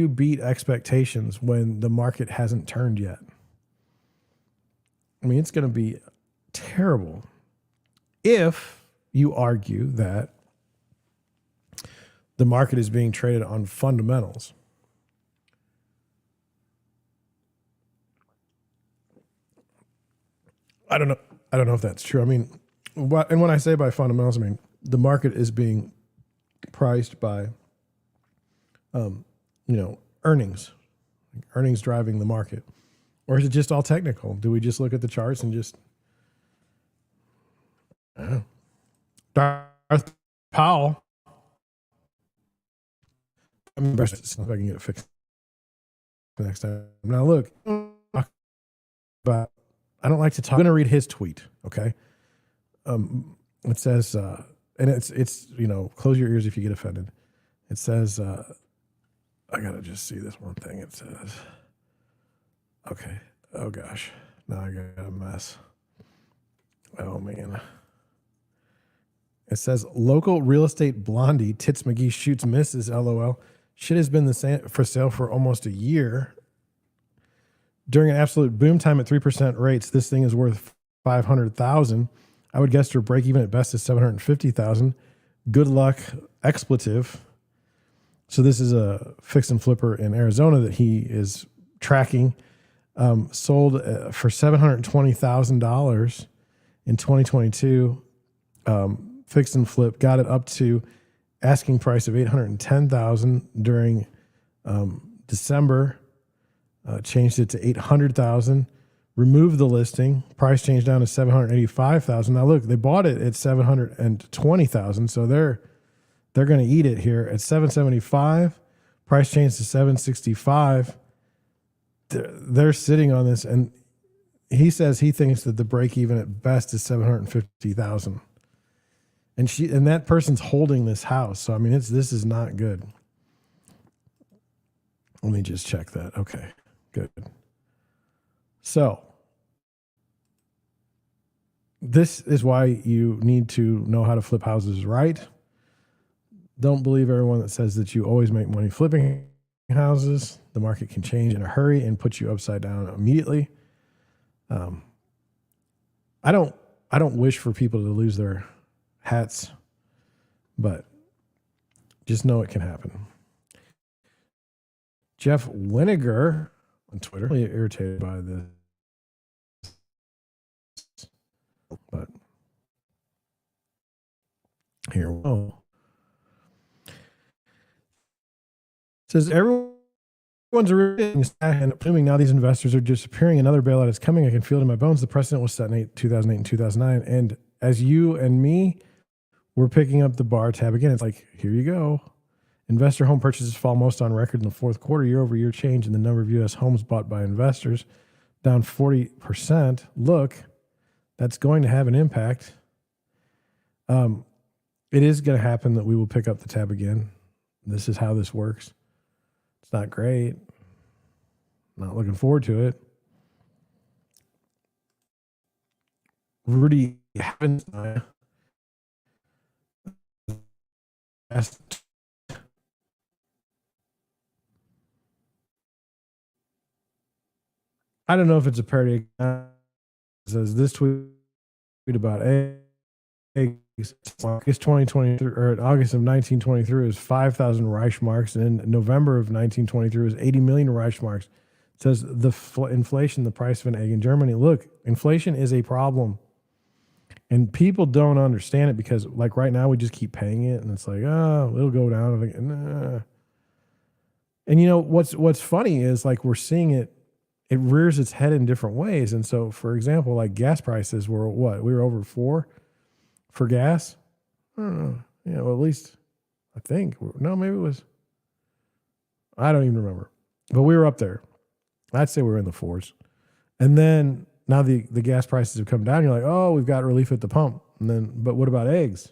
beat expectations when the market hasn't turned yet? I mean, it's going to be terrible if you argue that the market is being traded on fundamentals. I don't know if that's true. I mean, and when I say by fundamentals, I mean the market is being priced by, earnings driving the market, or is it just all technical? Do we just look at the charts and just, I don't know. Darth Powell. I'm embarrassed to see if I can get it fixed next time. Now look, but I don't like to talk. I'm going to read his tweet. Okay. It says, and it's, close your ears if you get offended. It says, I got to just see this one thing. It says, okay. Oh gosh. Now I got a mess. Oh man. It says local real estate blondie Tits McGee shoots misses. LOL. Shit has been the same for sale for almost a year. During an absolute boom time at 3% rates, this thing is worth $500,000. I would guess her break even at best is $750,000. Good luck, expletive. So this is a fix and flipper in Arizona that he is tracking. Sold for $720,000 in 2022. Fix and flip, got it up to asking price of $810,000 during December. Changed it to $800,000. Removed the listing. Price changed down to $785,000. Now look, they bought it at $720,000, so they're going to eat it here at $775,000. Price changed to $765,000. They're sitting on this, and he says he thinks that the break even at best is $750,000. And that person's holding this house. So I mean, this is not good. Let me just check that. Okay, good. So this is why you need to know how to flip houses right. Don't believe everyone that says that you always make money flipping houses. The market can change in a hurry and put you upside down immediately. I don't wish for people to lose their hats, but just know it can happen. Jeff Winiger on Twitter, really irritated by this, but here we go. Says everyone's and assuming now these investors are disappearing. Another bailout is coming. I can feel it in my bones. The precedent was set in 2008 and 2009, and as you and me, we're picking up the bar tab again. It's like, here you go. Investor home purchases fall most on record in the fourth quarter. Year-over-year change in the number of U.S. homes bought by investors, down 40%. Look, that's going to have an impact. It is going to happen that we will pick up the tab again. This is how this works. It's not great. Not looking forward to it. Rudy Havenstein. I don't know if it's a parody. It says this tweet about eggs. August 2023 or August of 1923 was 5,000 Reichmarks, and in November of 1923 was 80 million Reichmarks. It says the inflation, the price of an egg in Germany. Look, inflation is a problem, and people don't understand it because, like right now, we just keep paying it, and it's like, oh, it'll go down. And you know what's funny is like we're seeing it. It rears its head in different ways. And so, for example, like gas prices were what? We were over $4 for gas. I don't know. Well, at least I think. No, maybe it was. I don't even remember. But we were up there. I'd say we were in the fours. And then now the gas prices have come down. You're like, oh, we've got relief at the pump. And then, but what about eggs?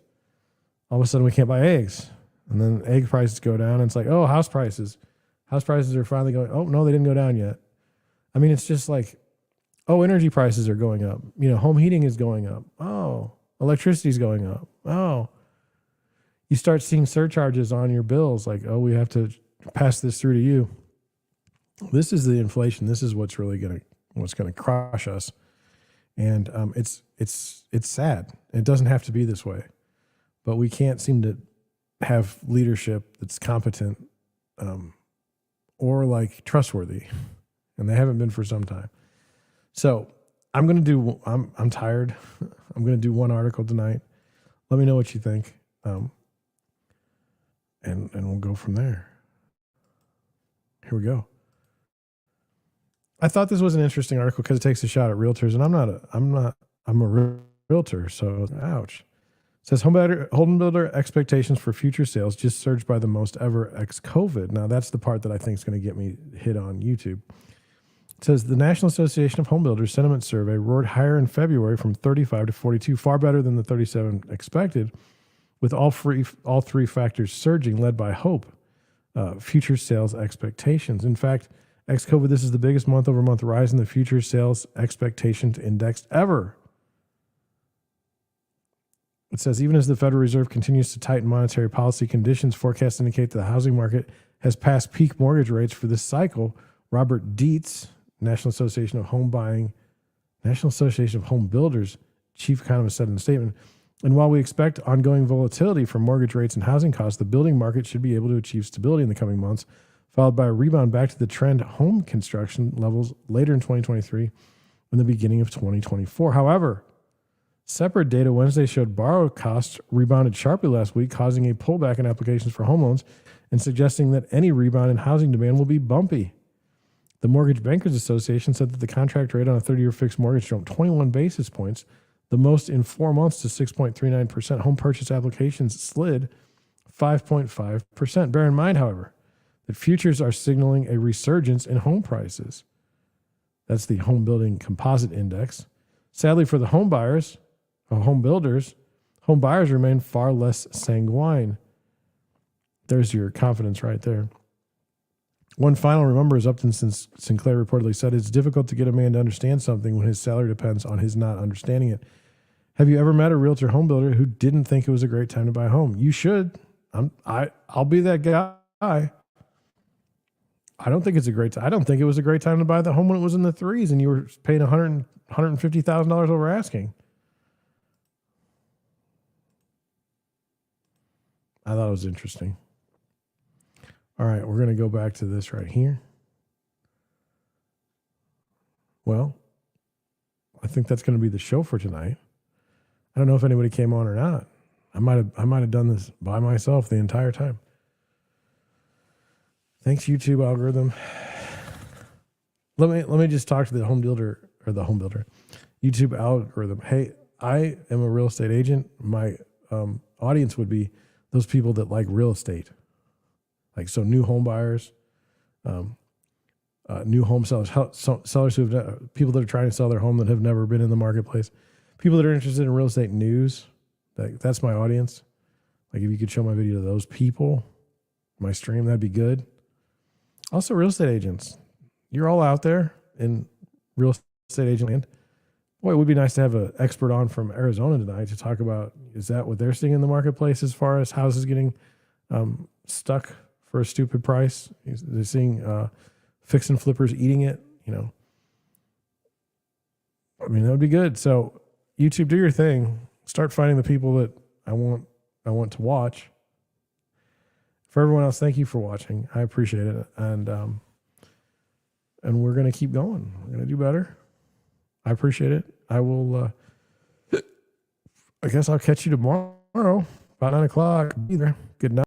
All of a sudden we can't buy eggs. And then egg prices go down. And it's like, oh, house prices. House prices are finally going, oh, no, they didn't go down yet. I mean, it's just like, oh, energy prices are going up. Home heating is going up. Oh, electricity is going up. Oh, you start seeing surcharges on your bills. Like, oh, we have to pass this through to you. This is the inflation. This is what's really what's going to crush us. And it's sad. It doesn't have to be this way, but we can't seem to have leadership that's competent or like trustworthy, and they haven't been for some time. So I'm tired. I'm going to do one article tonight. Let me know what you think. And we'll go from there. Here we go. I thought this was an interesting article because it takes a shot at realtors, and I'm a realtor, so ouch. It says home builder expectations for future sales just surged by the most ever ex-COVID. Now that's the part that I think is going to get me hit on YouTube. It says the National Association of Home Builders Sentiment Survey roared higher in February from 35 to 42, far better than the 37 expected, with all three factors surging, led by hope, future sales expectations. In fact, ex-COVID, this is the biggest month-over-month rise in the future sales expectations index ever. It says, even as the Federal Reserve continues to tighten monetary policy conditions, forecasts indicate that the housing market has passed peak mortgage rates for this cycle. Robert Dietz, National Association of Home Builders chief economist, said in a statement, and while we expect ongoing volatility for mortgage rates and housing costs, the building market should be able to achieve stability in the coming months, followed by a rebound back to the trend home construction levels later in 2023 and the beginning of 2024. However, separate data Wednesday showed borrow costs rebounded sharply last week, causing a pullback in applications for home loans and suggesting that any rebound in housing demand will be bumpy. The Mortgage Bankers Association said that the contract rate on a 30-year fixed mortgage jumped 21 basis points, the most in 4 months, to 6.39%. Home purchase applications slid 5.5%. Bear in mind, however, that futures are signaling a resurgence in home prices. That's the Home Building Composite Index. Sadly for the home buyers, home builders, home buyers remain far less sanguine. There's your confidence right there. One final remember, as Upton Sinclair reportedly said, it's difficult to get a man to understand something when his salary depends on his not understanding it. Have you ever met a realtor home builder who didn't think it was a great time to buy a home? You should. I'll be that guy. I don't think I don't think it was a great time to buy the home when it was in the threes and you were paying $150,000 over asking. I thought it was interesting. All right, we're going to go back to this right here. Well, I think that's going to be the show for tonight. I don't know if anybody came on or not. I might have done this by myself the entire time. Thanks, YouTube algorithm. Let me just talk to the home builder YouTube algorithm. Hey, I am a real estate agent. My audience would be those people that like real estate. Like, so new home buyers, new home sellers, sellers people that are trying to sell their home that have never been in the marketplace, people that are interested in real estate news. That's my audience. Like, if you could show my video to those people, my stream, that'd be good. Also, real estate agents, you're all out there in real estate agent land. Boy, it would be nice to have an expert on from Arizona tonight to talk about, is that what they're seeing in the marketplace as far as houses getting stuck for a stupid price? They're seeing fix and flippers eating it, I mean, that would be good. So YouTube, do your thing. Start finding the people that I want to watch. For everyone else, thank you for watching. I appreciate it. And we're going to keep going. We're going to do better. I appreciate it. I will, I guess I'll catch you tomorrow about 9 o'clock. Be there. Good night.